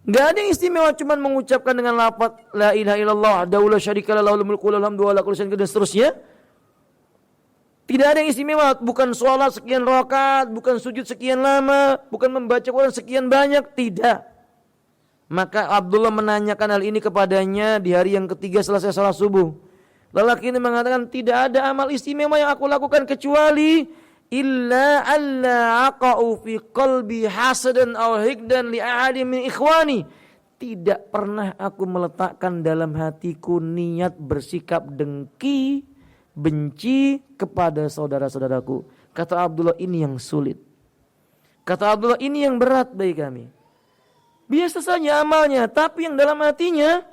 S1: Enggak ada yang istimewa, cuman mengucapkan dengan lafaz la ilaha illallah wahdahu la syarikalah lahul mulku wa lahul hamdu wa ala kulli syai'in qadir dan seterusnya. Tidak ada yang istimewa, bukan sholat sekian rakaat, bukan sujud sekian lama, bukan membaca Quran sekian banyak, tidak. Maka Abdullah menanyakan hal ini kepadanya di hari yang ketiga selesai salat subuh. Lelaki ini mengatakan, tidak ada amal istimewa yang aku lakukan kecuali illa alla aqa'u fi qalbi hasadan aw hikdan li ahadin min ikhwani. Tidak pernah aku meletakkan dalam hatiku niat bersikap dengki, benci kepada saudara-saudaraku. Kata Abdullah, ini yang sulit. Kata Abdullah, ini yang berat bagi kami. Biasa saja amalnya, tapi yang dalam hatinya,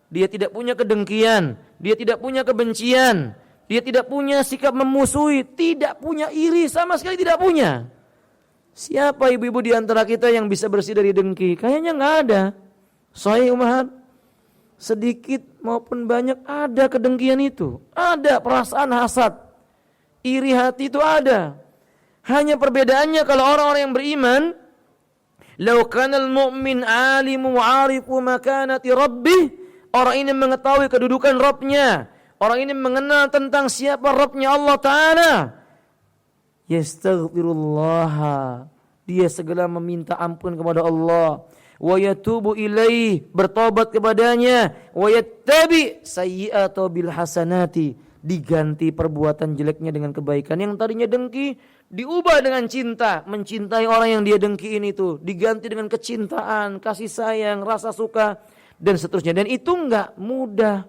S1: dia tidak punya kedengkian, dia tidak punya kebencian, dia tidak punya sikap memusuhi, tidak punya iri, sama sekali tidak punya. Siapa ibu-ibu di antara kita yang bisa bersih dari dengki? Kayaknya nggak ada. Sahih Umar, sedikit maupun banyak ada kedengkian itu, ada perasaan hasad, iri hati itu ada. Hanya perbedaannya kalau orang-orang yang beriman, law kanal mu'min alimu wa'arifu makanati rabbih, orang ini mengetahui kedudukan Rabbnya, orang ini mengenal tentang siapa Rabbnya Allah Ta'ala, yastaghfirullah, dia segera meminta ampun kepada Allah, wa yatubu ilaih, bertobat kepadanya, wa yattabi sayyi'ata bil hasanati, diganti perbuatan jeleknya dengan kebaikan. Yang tadinya dengki diubah dengan cinta, mencintai orang yang dia dengkiin itu, diganti dengan kecintaan, kasih sayang, rasa suka, dan seterusnya. Dan itu enggak mudah.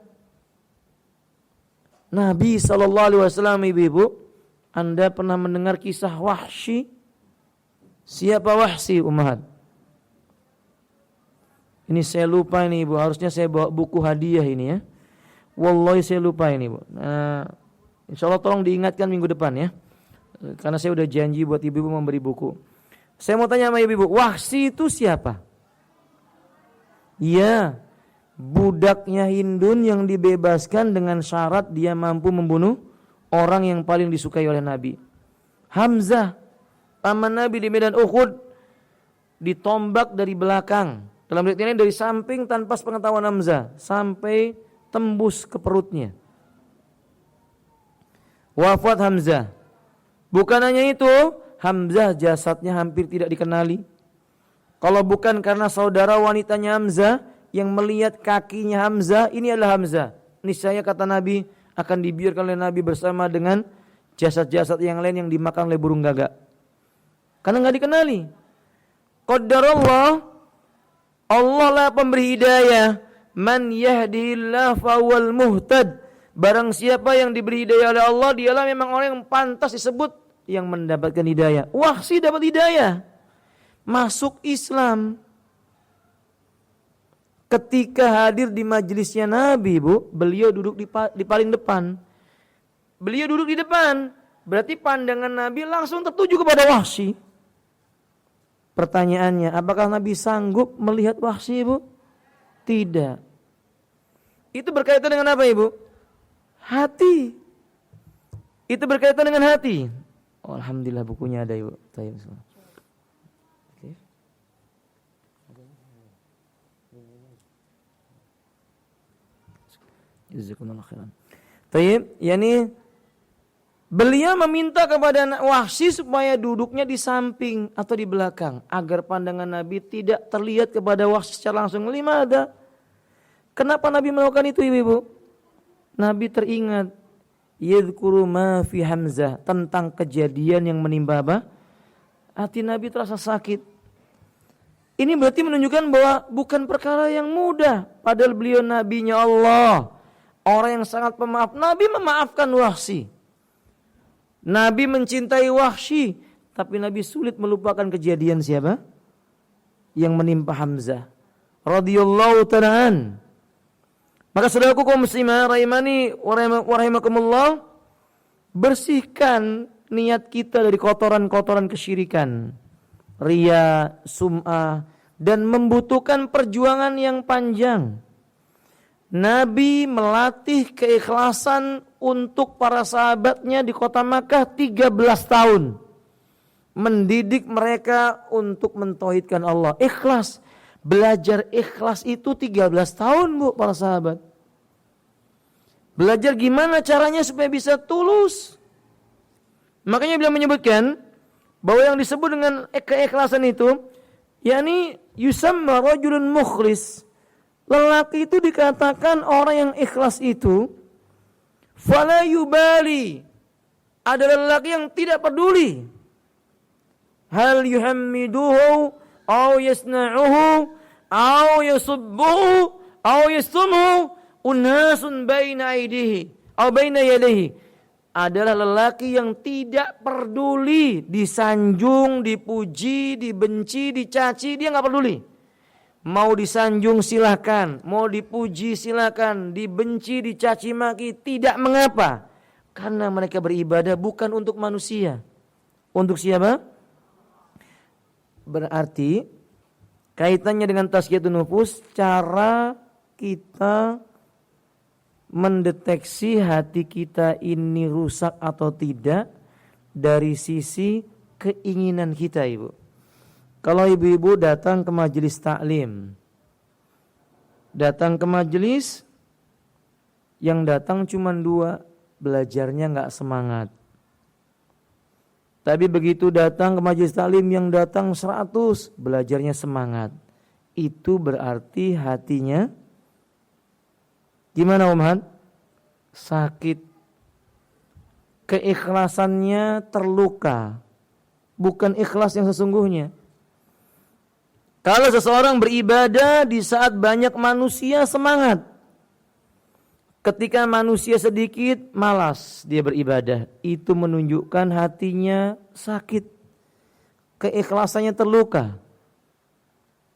S1: Nabi SAW, ibu-ibu, Anda pernah mendengar kisah Wahsy? Siapa Wahsy, Ummahat? Ini saya lupa ini, ibu, harusnya saya bawa buku hadiah ini ya. Wallahi saya lupa ini, Bu. Insya Allah tolong diingatkan minggu depan ya. Karena saya udah janji buat ibu-ibu memberi buku. Saya mau tanya sama ibu-ibu, Wahsy itu siapa? Iya, budaknya Hindun yang dibebaskan dengan syarat dia mampu membunuh orang yang paling disukai oleh Nabi. Hamzah, paman Nabi di medan Uhud, ditombak dari belakang. Dalam riwayat ini dari samping tanpa sepengetahuan Hamzah sampai tembus ke perutnya. Wafat Hamzah. Bukan hanya itu, Hamzah jasadnya hampir tidak dikenali. Kalau bukan karena saudara wanitanya Hamzah yang melihat kakinya Hamzah, ini adalah Hamzah, niscaya kata Nabi akan dibiarkan oleh Nabi bersama dengan jasad-jasad yang lain yang dimakan oleh burung gagak. Karena enggak dikenali. Qadarullah, Allah lah pemberi hidayah. Man yahdihillah fawal muhtad. Barang siapa yang diberi hidayah oleh Allah, dialah memang orang yang pantas disebut yang mendapatkan hidayah. Wahsy dapat hidayah, masuk Islam ketika hadir di majelisnya Nabi, Bu. Beliau duduk di paling depan. Beliau duduk di depan, berarti pandangan Nabi langsung tertuju kepada Wahsy. Pertanyaannya, apakah Nabi sanggup melihat Wahsy, Bu? Tidak. Itu berkaitan dengan apa, Ibu? Hati. Itu berkaitan dengan hati. Oh, alhamdulillah bukunya ada, Ibu. Oke. Jazakumullah khairan. Tayyib, yakni beliau meminta kepada Wahsy supaya duduknya di samping atau di belakang agar pandangan Nabi tidak terlihat kepada Wahsy secara langsung. Limada? Kenapa Nabi melakukan itu, ibu-ibu? Nabi teringat yadhkuru ma fi Hamzah, tentang kejadian yang menimpa apa? Hati Nabi terasa sakit. Ini berarti menunjukkan bahwa bukan perkara yang mudah, padahal beliau nabinya Allah, orang yang sangat pemaaf. Nabi memaafkan Wahsy. Nabi mencintai Wahsy, tapi Nabi sulit melupakan kejadian siapa? Yang menimpa Hamzah radhiyallahu ta'ala. Maka saudaraku kaum muslimah rahimani wa rahimakumullah, bersihkan niat kita dari kotoran-kotoran kesyirikan, riya, sum'ah, dan membutuhkan perjuangan yang panjang. Nabi melatih keikhlasan untuk para sahabatnya di kota Makkah 13 tahun. Mendidik mereka untuk mentauhidkan Allah. Ikhlas. Belajar ikhlas itu 13 tahun, Bu, para sahabat. Belajar gimana caranya supaya bisa tulus. Makanya beliau menyebutkan bahwa yang disebut dengan keikhlasan itu, yakni yusamma rajulun mukhlis. Lelaki itu dikatakan orang yang ikhlas itu fala yubali, adalah lelaki yang tidak peduli. Hal yuhammiduhu aw yasna'uhu aw yasubbuhu aw yastumhu unasun baina aidihi aw baina yadayhi. adalah lelaki yang tidak peduli disanjung, dipuji, dibenci, dicaci, dia nggak peduli. Mau disanjung silakan, mau dipuji silakan, dibenci, dicaci maki tidak mengapa. Karena mereka beribadah bukan untuk manusia. Untuk siapa? Berarti kaitannya dengan tazkiyatun nufus, cara kita mendeteksi hati kita ini rusak atau tidak dari sisi keinginan kita, Ibu. Kalau ibu-ibu datang ke majelis taklim, datang ke majelis yang datang cuma 2, belajarnya nggak semangat. Tapi begitu datang ke majelis taklim yang datang 100, belajarnya semangat. Itu berarti hatinya gimana, Om Han? Sakit. Keikhlasannya terluka. Bukan ikhlas yang sesungguhnya. Kalau seseorang beribadah di saat banyak manusia, semangat. Ketika manusia sedikit, malas dia beribadah. Itu menunjukkan hatinya sakit. Keikhlasannya terluka.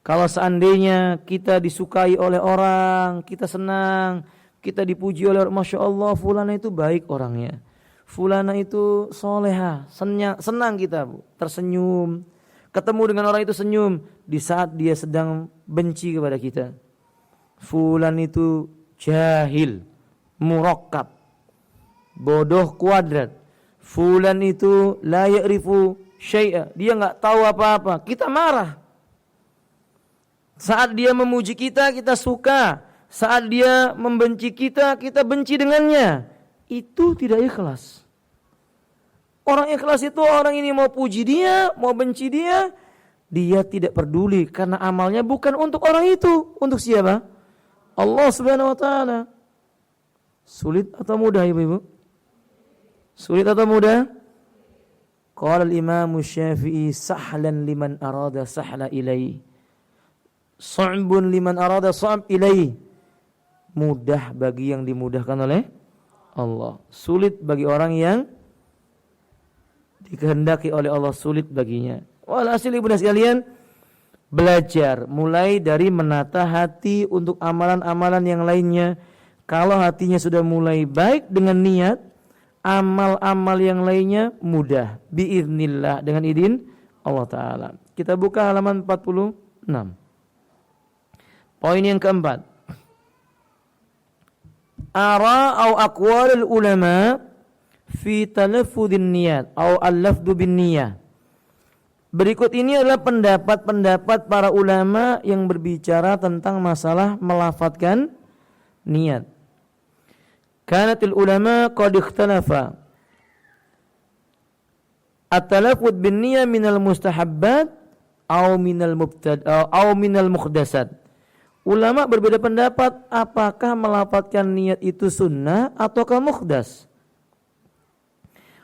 S1: Kalau seandainya kita disukai oleh orang, kita senang, kita dipuji oleh orang, Masya Allah, fulana itu baik orangnya. Fulana itu soleha, senang kita, Bu, tersenyum. Ketemu dengan orang itu senyum di saat dia sedang benci kepada kita. Fulan itu jahil, murakkab, bodoh kuadrat. Fulan itu la ya'rifu syai'a, dia enggak tahu apa-apa. Kita marah. Saat dia memuji kita, kita suka. Saat dia membenci kita, kita benci dengannya. Itu tidak ikhlas. Orang ikhlas itu orang ini mau puji dia, mau benci dia, dia tidak peduli karena amalnya bukan untuk orang itu. Untuk siapa? Allah Subhanahu wa taala. Sulit atau mudah, Ibu-ibu? Sulit atau mudah? Qala al-Imam Syafi'i sahlan liman arada sahla ilaihi. Su'bun liman arada su'b ilaihi. Mudah bagi yang dimudahkan oleh Allah. Sulit bagi orang yang dikehendaki oleh Allah, sulit baginya. Walhasil ibu dan sekalian, belajar mulai dari menata hati untuk amalan-amalan yang lainnya. Kalau hatinya sudah mulai baik dengan niat, amal-amal yang lainnya mudah. Biiznillah, dengan izin Allah Ta'ala. Kita buka halaman 46. Poin yang keempat. Ara au aqwalul ulama fi talaffudhin niyat atau al-lafdhu bin niyah. Berikut ini adalah pendapat-pendapat para ulama yang berbicara tentang masalah melafadzkan niat. Kanatil ulama qad ikhtalafa at-talaffudh bin niyah minal mustahabbat atau minal muhdasat. Ulama berbeda pendapat apakah melafadzkan niat itu sunnah ataukah muhdas.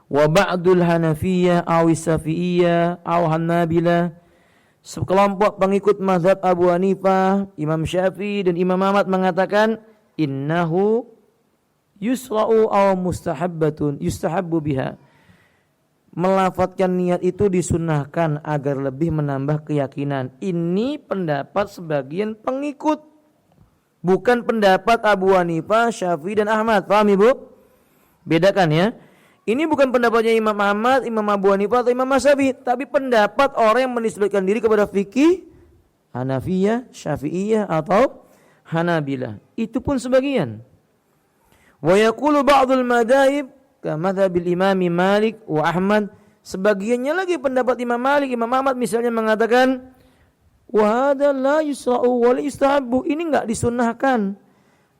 S1: Wa ba'dul Hanafiyah aw Syafi'iyah aw Hanabilah, sekelompok pengikut mazhab Abu Hanifah, Imam Syafi'i dan Imam Ahmad mengatakan innahu yusra'u aw mustahabbatun yustahabbu biha. Melafadzkan niat itu disunnahkan agar lebih menambah keyakinan. Ini pendapat sebagian pengikut, bukan pendapat Abu Hanifah, Syafi'i dan Ahmad. Paham Ibu? Bedakan ya. Ini bukan pendapatnya Imam Ahmad, Imam Abu Hanifah atau Imam Syafi'i, tapi pendapat orang yang menisbatkan diri kepada fikih Hanafiyah, Syafi'iyah atau Hanabilah. Itu pun sebagian. Wa yaqulu ba'dul madhahib ka madhabil Imam Malik wa Ahmad. Sebagiannya lagi pendapat Imam Malik, Imam Ahmad misalnya mengatakan wa hadza la yusra'u wa la yustahabbu. Ini enggak disunnahkan,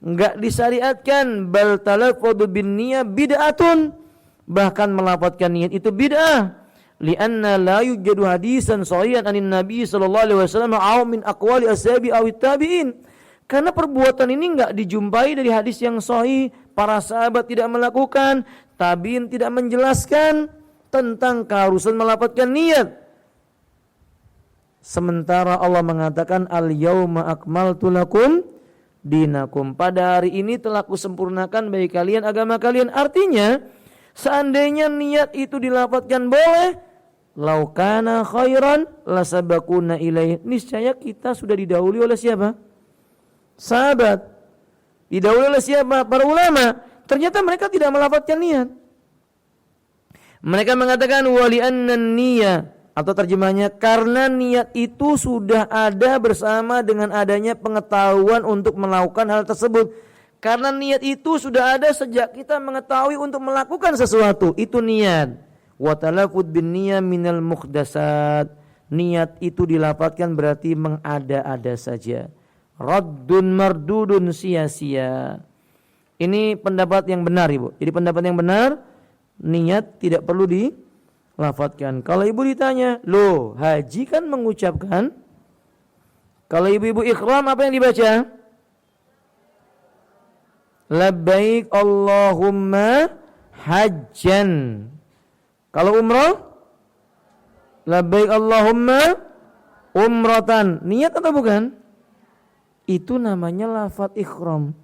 S1: enggak disyariatkan. Bal talaffudhu bin niyyah bid'atun. Bahkan melafadzkan niat itu bid'ah. Lianna la yujadu hadisan sahihan anin Nabi sallallahu alaihi wasallam aw min aqwali ashabi aw tabi'in. Karena perbuatan ini enggak dijumpai dari hadis yang sahih, para sahabat tidak melakukan, tabi'in tidak menjelaskan tentang keharusan melafadzkan niat. Sementara Allah mengatakan al-yauma akmaltu lakum dinakum. Pada hari ini telah kusempurnakan bagi kalian agama kalian. Artinya Seandainya niat itu dilafadzkan boleh, laukana khairan lasabakuna ilaih. Niscaya kita sudah didahului oleh siapa? Sahabat. Didahului oleh siapa? Para ulama. Ternyata mereka tidak melafadzkan niat. Mereka mengatakan wali annan niyah, atau terjemahnya karena niat itu sudah ada bersama dengan adanya pengetahuan untuk melakukan hal tersebut. Karena niat itu sudah ada sejak kita mengetahui untuk melakukan sesuatu, itu niat. Wa talafud bin niyah minal muhdasat. Niat itu dilafadzkan berarti mengada-ada saja. Raddun mardudun sia-sia. Ini pendapat yang benar, Ibu. Jadi pendapat yang benar, niat tidak perlu dilafadzkan. Kalau ibu ditanya, loh haji kan mengucapkan. Kalau ibu-ibu ikhram apa yang dibaca? Labbaik Allahumma hajjan. Kalau umrah? Labbaik Allahumma umratan. Niat atau bukan? Itu namanya lafaz ikhram.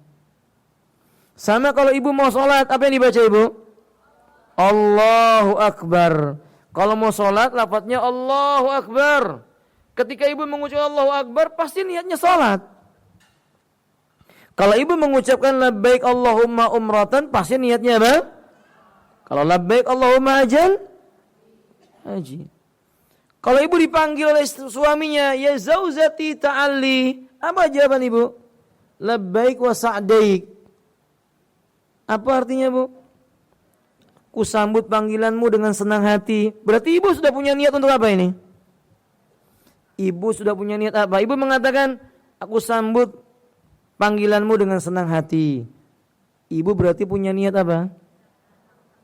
S1: Sama kalau ibu mau sholat, apa yang dibaca ibu? Allahu Akbar. Kalau mau sholat, lafadznya Allahu Akbar. Ketika ibu mengucapkan Allahu Akbar, pasti niatnya sholat. Kalau ibu mengucapkan labbaik Allahumma umratan, pasti niatnya apa? Kalau labbaik Allahumma hajjan, haji. Kalau ibu dipanggil oleh suaminya, ya zauzati ta'alli, apa jawaban ibu? Labbaik wa sa'daik. Apa artinya bu? Kusambut panggilanmu dengan senang hati. Berarti ibu sudah punya niat untuk apa ini? Ibu sudah punya niat apa? Ibu mengatakan, aku sambut panggilanmu dengan senang hati. Ibu berarti punya niat apa?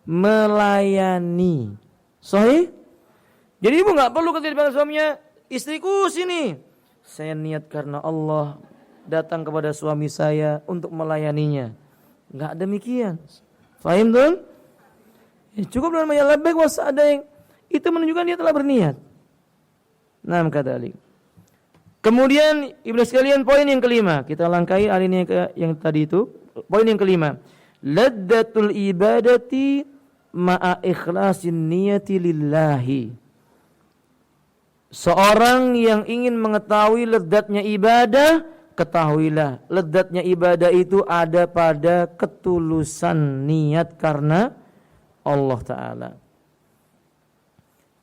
S1: Melayani. Sahih? Jadi ibu gak perlu ketika dipanggil suaminya, istriku sini. Saya niat karena Allah datang kepada suami saya untuk melayaninya. Gak demikian. Fahim tuh? Cukup dengan banyak labbaik wa sa'daik. Itu menunjukkan dia telah berniat. Naam kadzalik. Kemudian Ibnu sekalian poin yang kelima, kita langkai alinea yang tadi itu. Poin yang kelima, ladzatul ibadati ma'a ikhlasin niyati lillahi. Seorang yang ingin mengetahui lezatnya ibadah, ketahuilah lezatnya ibadah itu ada pada ketulusan niat karena Allah Ta'ala.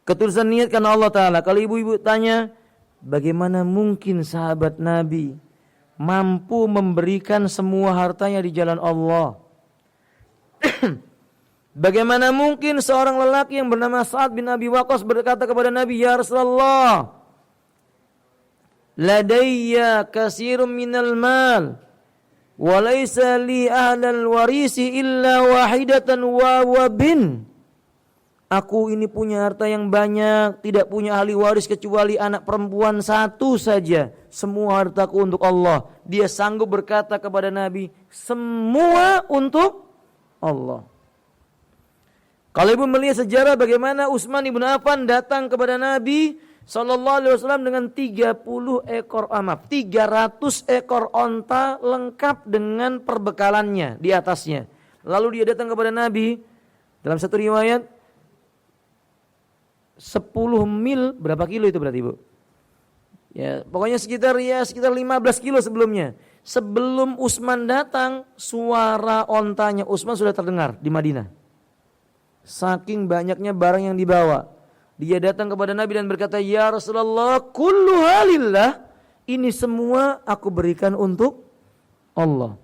S1: Ketulusan niat karena Allah Ta'ala. Kalau ibu-ibu tanya, bagaimana mungkin sahabat Nabi mampu memberikan semua hartanya di jalan Allah? Bagaimana mungkin seorang lelaki yang bernama Sa'ad bin Abi Waqqas berkata kepada Nabi, ya Rasulullah, ladayya kasirun minal mal wa laysa li ahlal warisi illa wahidatan wa bin. Aku ini punya harta yang banyak, tidak punya ahli waris kecuali anak perempuan satu saja. Semua hartaku untuk Allah. Dia sanggup berkata kepada Nabi, semua untuk Allah. Kalau ibu melihat sejarah bagaimana Utsman ibn Affan datang kepada Nabi SAW dengan 30 ekor 300 ekor onta lengkap dengan perbekalannya di atasnya. Lalu dia datang kepada Nabi, dalam satu riwayat 10 mil, berapa kilo itu berarti ibu? Ya, pokoknya sekitar 15 kilo sebelumnya. Sebelum Utsman datang, suara ontanya Utsman sudah terdengar di Madinah. Saking banyaknya barang yang dibawa. Dia datang kepada Nabi dan berkata, ya Rasulullah, kullu halillah, ini semua aku berikan untuk Allah.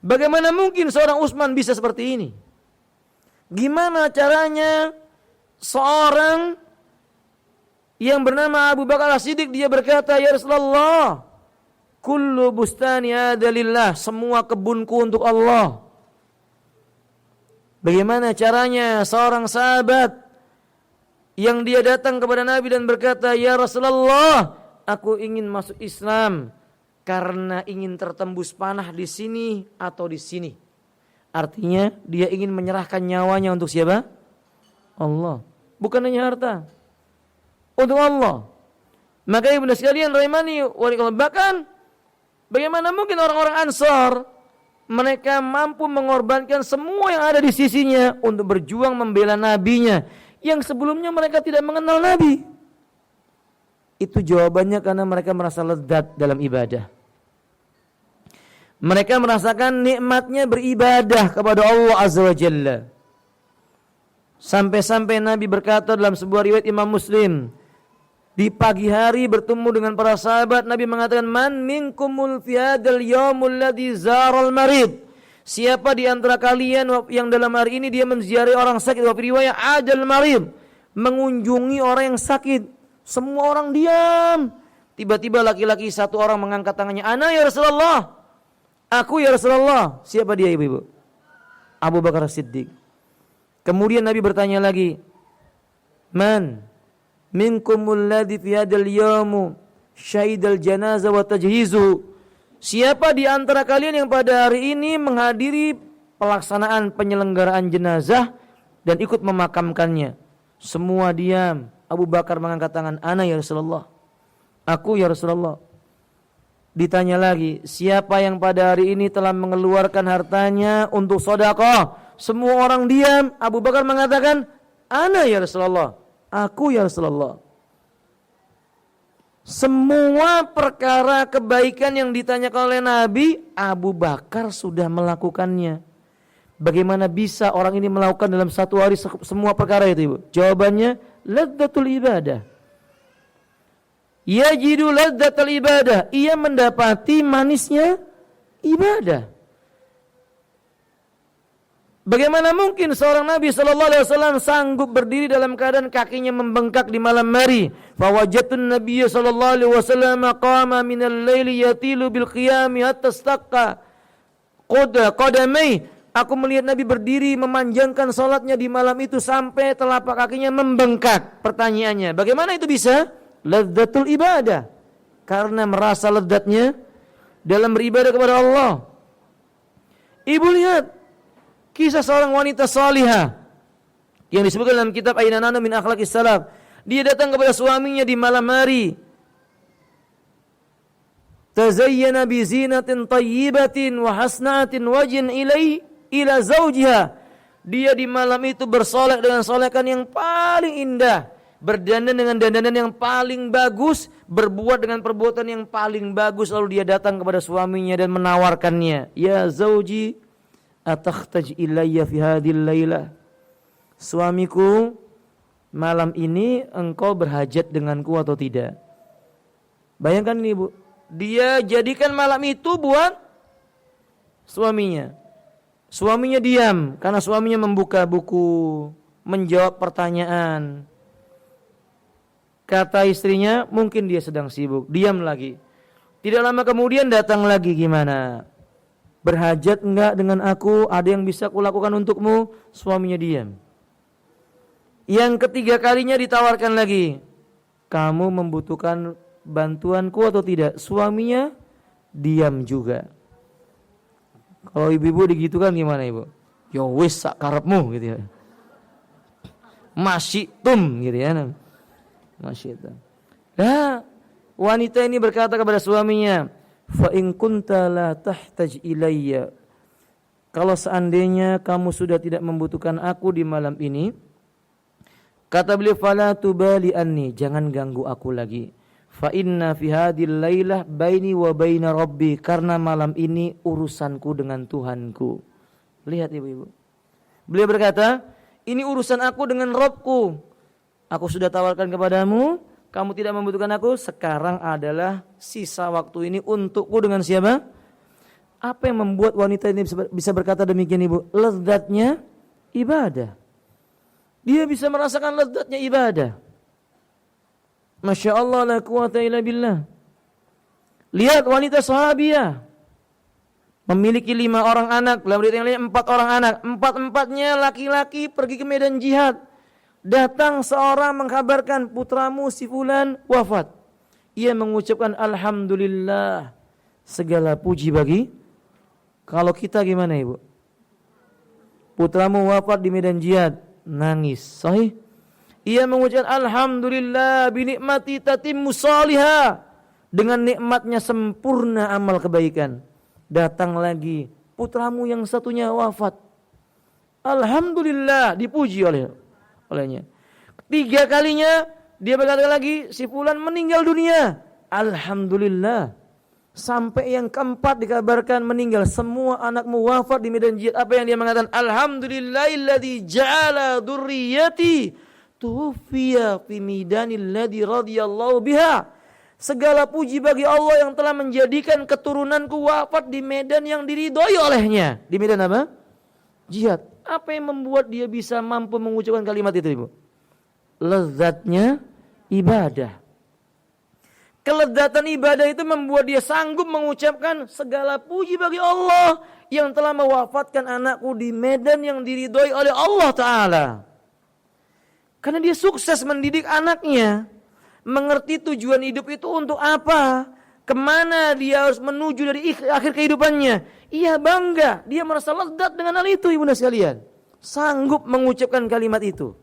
S1: Bagaimana mungkin seorang Utsman bisa seperti ini? Gimana caranya seorang yang bernama Abu Bakar As-Siddiq, dia berkata, ya Rasulullah, kullu bustani adalillah, semua kebunku untuk Allah. Bagaimana caranya seorang sahabat yang dia datang kepada Nabi dan berkata, ya Rasulullah, aku ingin masuk Islam karena ingin tertembus panah di sini atau di sini. Artinya dia ingin menyerahkan nyawanya untuk siapa? Allah. Bukan hanya harta. Untuk Allah. Maka ibu sekalian rahimani wa bahkan bagaimana mungkin orang-orang Ansar Mereka mampu mengorbankan semua yang ada di sisinya untuk berjuang membela nabinya yang sebelumnya mereka tidak mengenal nabi. Itu jawabannya karena mereka merasa lezat dalam ibadah. Mereka merasakan nikmatnya beribadah kepada Allah Azza wa Jalla. Sampai-sampai Nabi berkata dalam sebuah riwayat Imam Muslim, di pagi hari bertemu dengan para sahabat, Nabi mengatakan, "Man minkumul fi hadzal yaumul ladzi zaral marid." Siapa di antara kalian yang dalam hari ini dia menziarahi orang sakit, wa riwayat adal marid, mengunjungi orang yang sakit. Semua orang diam. Tiba-tiba laki-laki satu orang mengangkat tangannya, "Ana ya Rasulullah." Aku ya Rasulullah. Siapa dia ibu-ibu? Abu Bakar Siddiq. Kemudian Nabi bertanya lagi, "Man minkumul ladzi fi hadzal yaum syahidal janazah wa tajhizu." Siapa di antara kalian yang pada hari ini menghadiri pelaksanaan penyelenggaraan jenazah dan ikut memakamkannya? Semua diam. Abu Bakar mengangkat tangan, "Ana ya Rasulullah." Aku ya Rasulullah. Ditanya lagi, siapa yang pada hari ini telah mengeluarkan hartanya untuk sedekah? Semua orang diam. Abu Bakar mengatakan, "Ana ya Rasulullah." Aku ya Rasulullah. Semua perkara kebaikan yang ditanyakan oleh Nabi, Abu Bakar sudah melakukannya. Bagaimana bisa orang ini melakukan dalam satu hari semua perkara itu, Ibu? Jawabannya, ladzatul ibadah. Yajidu ladzatul ibadah. Ia mendapati manisnya ibadah. Bagaimana mungkin seorang Nabi SAW sanggup berdiri dalam keadaan kakinya membengkak di malam hari? Fawajatun Nabiya SAW qama minal laili yatilu bil qiyami hatta istaqqa qadamai. Aku melihat Nabi berdiri memanjangkan salatnya di malam itu sampai telapak kakinya membengkak. Pertanyaannya, bagaimana itu bisa? Ladzatul ibadah. Karena merasa lezatnya dalam beribadah kepada Allah. Ibu lihat kisah seorang wanita salihah yang disebutkan dalam kitab Aina Nahnu min Akhlaqis Salaf. Dia datang kepada suaminya di malam hari. Tazayyana bi zinatin tayyibatin wa hasnatin wajhin ila zawjiha. Dia di malam itu bersolek dengan solekan yang paling indah, berdandan dengan dandanan yang paling bagus, berbuat dengan perbuatan yang paling bagus, lalu dia datang kepada suaminya dan menawarkannya, "Ya zawji, atakhtaj ilayya fi hadhil lailah." Suamiku, malam ini engkau berhajat denganku atau tidak? Bayangkan ini, Bu. Dia jadikan malam itu buat suaminya. Suaminya diam karena suaminya membuka buku, menjawab pertanyaan. Kata istrinya, mungkin dia sedang sibuk. Diam lagi. Tidak lama kemudian datang lagi, "Gimana? Berhajat enggak dengan aku? Ada yang bisa kulakukan untukmu?" Suaminya diam. Yang ketiga kalinya ditawarkan lagi, "Kamu membutuhkan bantuanku atau tidak?" Suaminya diam juga. Kalau ibu-ibu digitukan gimana, Ibu? "Ya wis sak karepmu," gitu ya. "Masyitum," gitu ya. Masyitum. Nah, wanita ini berkata kepada suaminya, "Fa in kunta la tahtaj ilayya." Kalau seandainya kamu sudah tidak membutuhkan aku di malam ini, kata beliau, "Fala tubali anni," jangan ganggu aku lagi. "Fa inna fi hadhil lailah baini wa baina rabbi," karena malam ini urusanku dengan Tuhanku. Lihat ibu-ibu. Beliau berkata, "Ini urusan aku dengan Rabbku. Aku sudah tawarkan kepadamu, kamu tidak membutuhkan aku. Sekarang adalah sisa waktu ini untukku dengan siapa?" Apa yang membuat wanita ini bisa berkata demikian, Ibu? Lezatnya ibadah. Dia bisa merasakan lezatnya ibadah. Masya Allah, la quwata illa billah. Lihat wanita sahabiah, memiliki 5 orang anak, dalam riwayat yang lain 4 orang anak, 4-empatnya laki-laki pergi ke medan jihad. Datang seorang mengkabarkan, "Putramu si fulan wafat." Ia mengucapkan, "Alhamdulillah, segala puji bagi." Kalau kita gimana, Ibu? Putramu wafat di medan jihad, nangis, sahih? Ia mengucapkan, "Alhamdulillah binikmati tatimmu salihah." Dengan nikmatnya sempurna amal kebaikan. Datang lagi putramu yang satunya wafat. Alhamdulillah, dipuji olehnya. 3 kalinya dia berkata lagi, si fulan meninggal dunia. Alhamdulillah. Sampai yang keempat dikabarkan meninggal. Semua anakmu wafat di medan jihad. Apa yang dia mengatakan? Alhamdulillahilladzi ja'ala dzurriyyati tufiya fi midanilladzi radhiyallahu biha. Segala puji bagi Allah yang telah menjadikan keturunanku wafat di medan yang diridhoi olehnya. Di medan apa? Jihad. Apa yang membuat dia bisa mampu mengucapkan kalimat itu, Ibu? Lezatnya ibadah. Kelezatan ibadah itu membuat dia sanggup mengucapkan segala puji bagi Allah yang telah mewafatkan anakku di medan yang diridhoi oleh Allah Ta'ala. Karena dia sukses mendidik anaknya, mengerti tujuan hidup itu untuk apa, kemana dia harus menuju dari akhir kehidupannya. Ia bangga, dia merasa lezat dengan hal itu, ibu sekalian. Sanggup mengucapkan kalimat itu.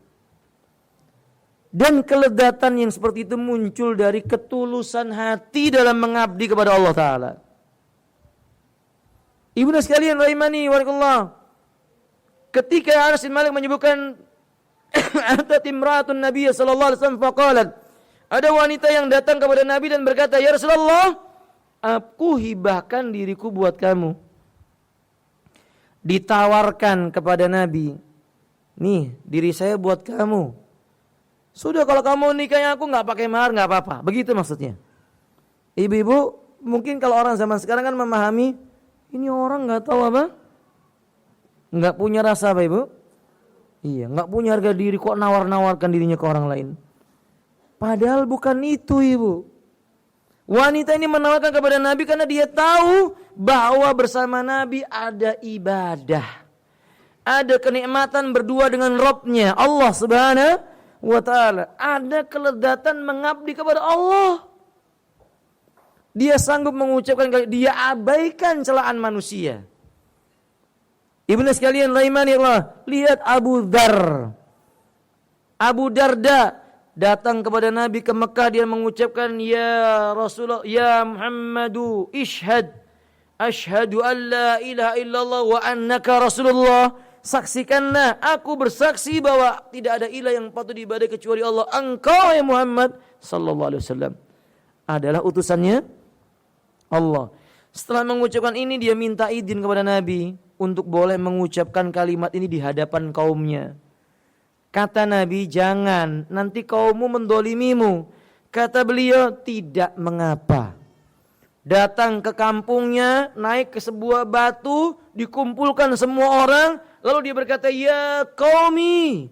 S1: Dan kelezatan yang seperti itu muncul dari ketulusan hati dalam mengabdi kepada Allah Ta'ala. Ibu sekalian rahimani warakallah. Ketika Anas bin Malik menyebutkan atat imra'atun Nabi sallallahu alaihi wasallam faqalat, ada wanita yang datang kepada Nabi dan berkata, "Ya Rasulullah, aku hibahkan diriku buat kamu." Ditawarkan kepada Nabi, "Nih, diri saya buat kamu. Sudah kalau kamu nikahin aku nggak pakai mahar nggak apa-apa." Begitu maksudnya. Ibu-ibu, mungkin kalau orang zaman sekarang kan memahami, ini orang nggak tahu apa, nggak punya rasa apa, Ibu? Iya, nggak punya harga diri, kok nawar-nawarkan dirinya ke orang lain. Padahal bukan itu, Ibu. Wanita ini menawarkan kepada Nabi karena dia tahu bahwa bersama Nabi ada ibadah, ada kenikmatan berdua dengan Rabb-Nya, Allah Subhanahu wa Ta'ala. Ada kelezatan mengabdi kepada Allah. Dia sanggup mengucapkan, dia abaikan celaan manusia. Ibnu sekalian rahimani Allah, lihat Abu Darda datang kepada Nabi ke Mekah, dia mengucapkan, "Ya Rasulullah, ya Muhammadu, asyhadu an la ilaha illallah wa annaka Rasulullah." Saksikanlah, aku bersaksi bahwa tidak ada ilah yang patut diibadahi kecuali Allah. Engkau ya Muhammad sallallahu alaihi wasallam adalah utusannya Allah. Setelah mengucapkan ini, dia minta izin kepada Nabi untuk boleh mengucapkan kalimat ini di hadapan kaumnya. Kata Nabi, "Jangan, nanti kaummu mendolimimu." Kata beliau, "Tidak mengapa." Datang ke kampungnya, naik ke sebuah batu, dikumpulkan semua orang, lalu dia berkata, "Ya qaumi,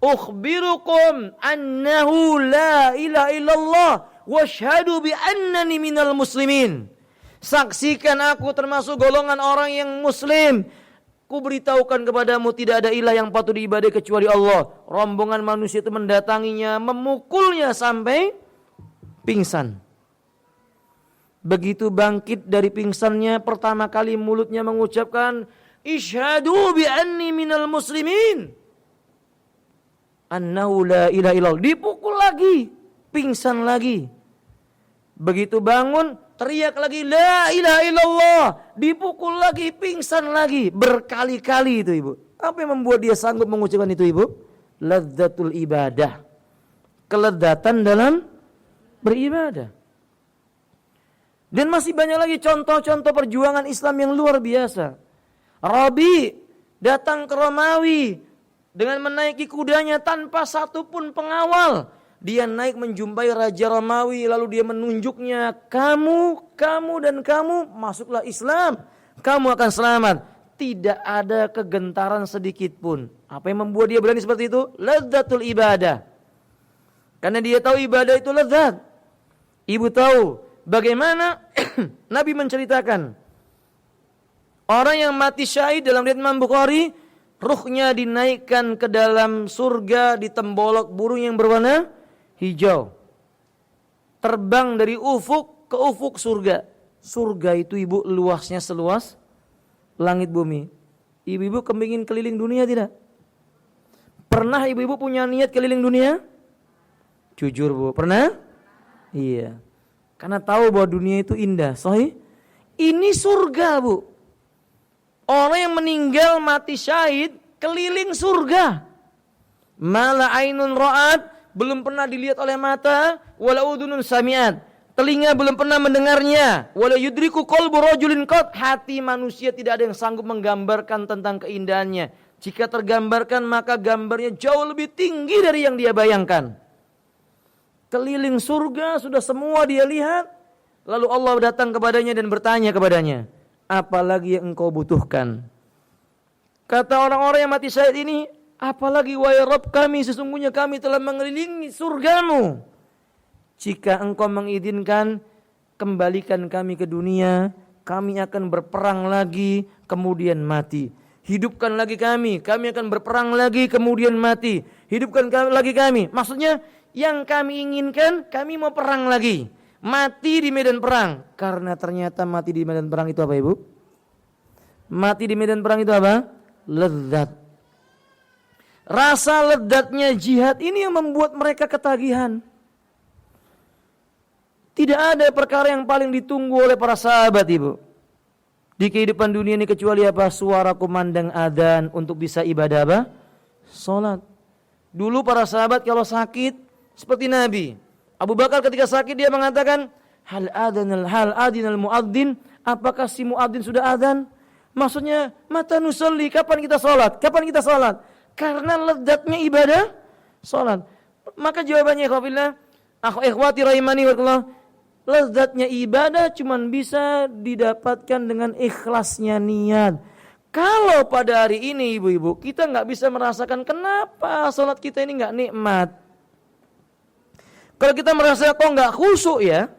S1: ukhbirukum annahu la ilaha illallah wa asyhadu bi annani minal muslimin." Saksikan aku termasuk golongan orang yang muslim. Ku beritahukan kepadamu tidak ada ilah yang patut diibadahi kecuali Allah. Rombongan manusia itu mendatanginya, memukulnya sampai pingsan. Begitu bangkit dari pingsannya, pertama kali mulutnya mengucapkan, "Isyhadu bi anni minal muslimin." Annahu la ilaha illallah. Dipukul lagi, pingsan lagi. Begitu bangun, teriak lagi, "La ilaha illallah." Dipukul lagi, pingsan lagi. Berkali-kali itu, Ibu. Apa yang membuat dia sanggup mengucapkan itu, Ibu? Ladzatul ibadah. Kelezatan dalam beribadah. Dan masih banyak lagi contoh-contoh perjuangan Islam yang luar biasa. Rabi datang ke Romawi dengan menaiki kudanya tanpa satupun pengawal. Dia naik menjumpai Raja Romawi, lalu dia menunjuknya, kamu dan kamu masuklah Islam, kamu akan selamat. Tidak ada kegentaran sedikit pun. Apa yang membuat dia berani seperti itu? Ladzatul ibadah. Karena dia tahu ibadah itu lezat. Ibu tahu bagaimana Nabi menceritakan orang yang mati syahid dalam riwayat Imam Bukhari, ruhnya dinaikkan ke dalam surga di tembolok burung yang berwarna hijau. Terbang dari ufuk ke ufuk surga. Surga itu, Ibu, luasnya seluas langit bumi. Ibu-ibu kepingin keliling dunia tidak? Pernah ibu-ibu punya niat keliling dunia? Jujur, Bu, pernah? Iya. Karena tahu bahwa dunia itu indah. Sahih? Ini surga, Bu. Orang yang meninggal mati syahid keliling surga. Mala ainun ra'at, belum pernah dilihat oleh mata, wala udhunun sami'at, telinga belum pernah mendengarnya, wala yudriku qalbu rajulin qat, hati manusia tidak ada yang sanggup menggambarkan tentang keindahannya. Jika tergambarkan maka gambarnya jauh lebih tinggi dari yang dia bayangkan. Keliling surga sudah semua dia lihat, lalu Allah datang kepadanya dan bertanya kepadanya, apalagi yang engkau butuhkan? Kata orang-orang yang mati syahid ini, apalagi wahai Rabb kami, sesungguhnya kami telah mengelilingi surgamu. Jika engkau mengizinkan, kembalikan kami ke dunia, kami akan berperang lagi, kemudian mati. Hidupkan lagi kami akan berperang lagi, kemudian mati. Hidupkan lagi kami. Maksudnya, yang kami inginkan, kami mau perang lagi. Mati di medan perang. Karena ternyata mati di medan perang itu apa, Ibu? Mati di medan perang itu apa? Lezat. Rasa lezatnya jihad ini yang membuat mereka ketagihan. Tidak ada perkara yang paling ditunggu oleh para sahabat, Ibu, di kehidupan dunia ini kecuali apa? Suara kumandang adzan untuk bisa ibadah apa? Salat. Dulu para sahabat kalau sakit seperti Nabi Abu Bakar ketika sakit dia mengatakan, hal adinal muadzin, apakah si muadzin sudah adzan? Maksudnya, mata nusalli, kapan kita salat? Kapan kita salat? Karena lezatnya ibadah salat. Maka jawabannya ikhwati rahimani wa, lezatnya ibadah cuma bisa didapatkan dengan ikhlasnya niat. Kalau pada hari ini ibu-ibu kita nggak bisa merasakan kenapa salat kita ini nggak nikmat. Kalau kita merasa kok nggak khusyuk ya,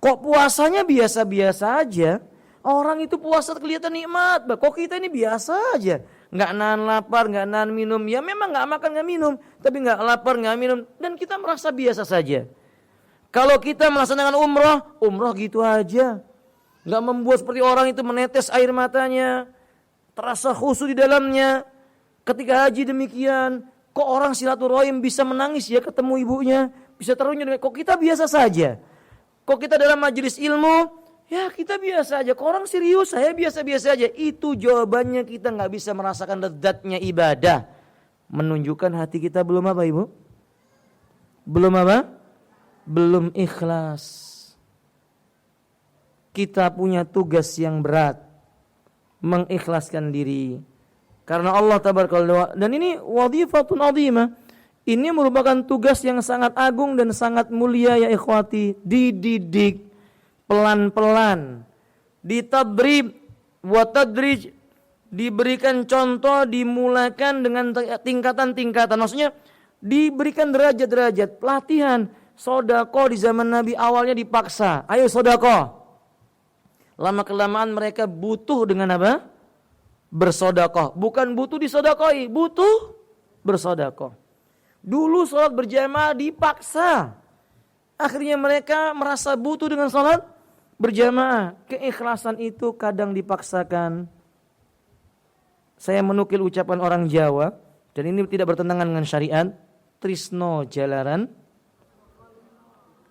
S1: kok puasanya biasa-biasa aja, orang itu puasa kelihatan nikmat, kok kita ini biasa aja, nggak nahan lapar, nggak nahan minum, ya memang nggak makan nggak minum, tapi nggak lapar nggak minum, dan kita merasa biasa saja. Kalau kita melaksanakan umroh gitu aja, nggak membuat seperti orang itu menetes air matanya, terasa khusyuk di dalamnya. Ketika haji demikian. Kok orang silaturahim bisa menangis ya ketemu ibunya, bisa terunyur, kok kita biasa saja. Kok kita dalam majelis ilmu, ya kita biasa aja. Kok orang serius, saya biasa-biasa aja. Itu jawabannya kita nggak bisa merasakan lezatnya ibadah. Menunjukkan hati kita belum apa, Ibu? Belum apa? Belum ikhlas. Kita punya tugas yang berat, mengikhlaskan diri. Karena Allah tabaraka, dan ini wadhifatun azimah. Ini merupakan tugas yang sangat agung dan sangat mulia ya ikhwati. Dididik pelan-pelan, ditabrib wa tadrij, diberikan contoh, dimulakan dengan tingkatan-tingkatan. Maksudnya diberikan derajat-derajat, pelatihan. Sedekah di zaman Nabi awalnya dipaksa. Ayo sedekah. Lama-kelamaan mereka butuh dengan apa? Bersedekah. Bukan butuh disedekahi, butuh bersedekah. Dulu sholat berjamaah dipaksa. Akhirnya mereka merasa butuh dengan sholat berjamaah. Keikhlasan itu kadang dipaksakan. Saya menukil ucapan orang Jawa, dan ini tidak bertentangan dengan syariat. Trisno jalaran,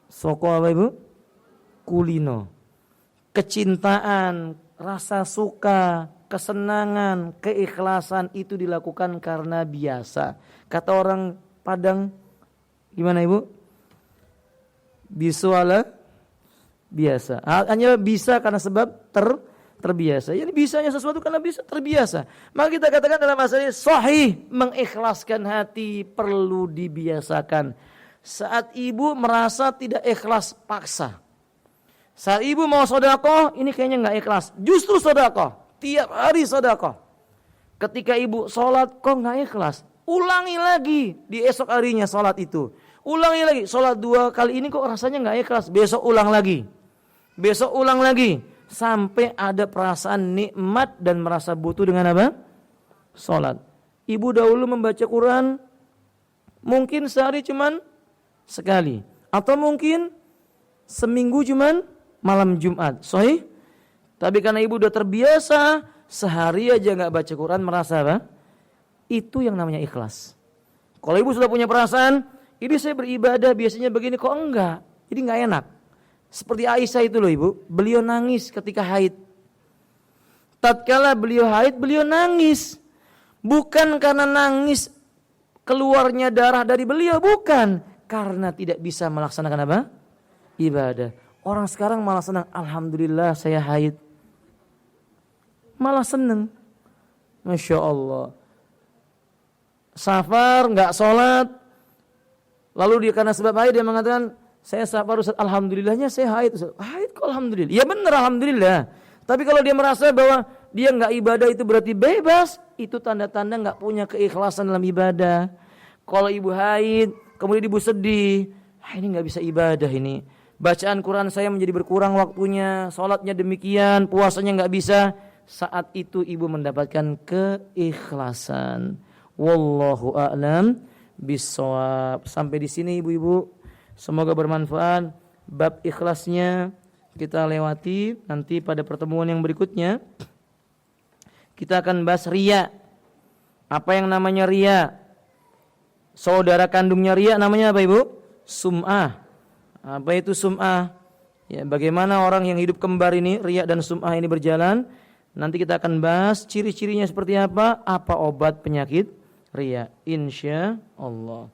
S1: soko apa Ibu? Kulino. Kecintaan, rasa suka, kesenangan, keikhlasan itu dilakukan karena biasa. Kata orang Padang, gimana Ibu? Bisuala biasa. Hanya bisa karena sebab terbiasa. Jadi bisanya sesuatu karena bisa terbiasa. Maka kita katakan dalam masalah ini sahih, mengikhlaskan hati perlu dibiasakan. Saat ibu merasa tidak ikhlas, paksa. Saat ibu mau sedekah, ini kayaknya nggak ikhlas. Justru sedekah, tiap hari sedekah. Ketika ibu sholat, kok nggak ikhlas? Ulangi lagi di esok harinya sholat itu. Ulangi lagi, sholat 2 kali ini kok rasanya nggak ikhlas. Besok ulang lagi. Besok ulang lagi. Sampai ada perasaan nikmat dan merasa butuh dengan apa? Sholat. Ibu dahulu membaca Quran, mungkin sehari cuman sekali. Atau mungkin seminggu cuman malam Jumat. Sahih? Tapi karena ibu udah terbiasa, sehari aja nggak baca Quran, merasa apa? Itu yang namanya ikhlas. Kalau ibu sudah punya perasaan, ini saya beribadah biasanya begini, kok enggak? Jadi nggak enak. Seperti Aisyah itu loh Ibu, beliau nangis ketika haid. Tatkala beliau haid, beliau nangis. Bukan karena nangis keluarnya darah dari beliau, bukan. Karena tidak bisa melaksanakan apa? Ibadah. Orang sekarang malah senang, alhamdulillah saya haid. Malah senang. Masya Allah. Safar, nggak sholat. Lalu dia karena sebab haid, dia mengatakan, saya safar Ustaz, alhamdulillahnya saya haid. Ustaz. Haid kok alhamdulillah? Ya benar alhamdulillah. Tapi kalau dia merasa bahwa dia nggak ibadah itu berarti bebas, itu tanda-tanda nggak punya keikhlasan dalam ibadah. Kalau ibu haid, kemudian ibu sedih, ini nggak bisa ibadah ini. Bacaan Quran saya menjadi berkurang waktunya, sholatnya demikian, puasanya nggak bisa. Saat itu ibu mendapatkan keikhlasan. Wallahu a'lam bissawab. Sampai di sini ibu-ibu, semoga bermanfaat. Bab ikhlasnya kita lewati. Nanti pada pertemuan yang berikutnya kita akan bahas riya. Apa yang namanya riya? Saudara kandungnya riya namanya apa ibu? Sum'ah. Apa itu sum'ah? Ya, bagaimana orang yang hidup kembar ini, riya dan sum'ah ini berjalan? Nanti kita akan bahas ciri-cirinya seperti apa obat penyakit riya, insya Allah.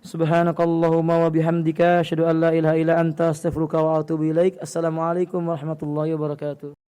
S1: Subhanakallahumma wa bihamdika asyhadu an la ilaha illa anta astaghfiruka wa atubu ilaik. Assalamualaikum warahmatullahi wabarakatuh.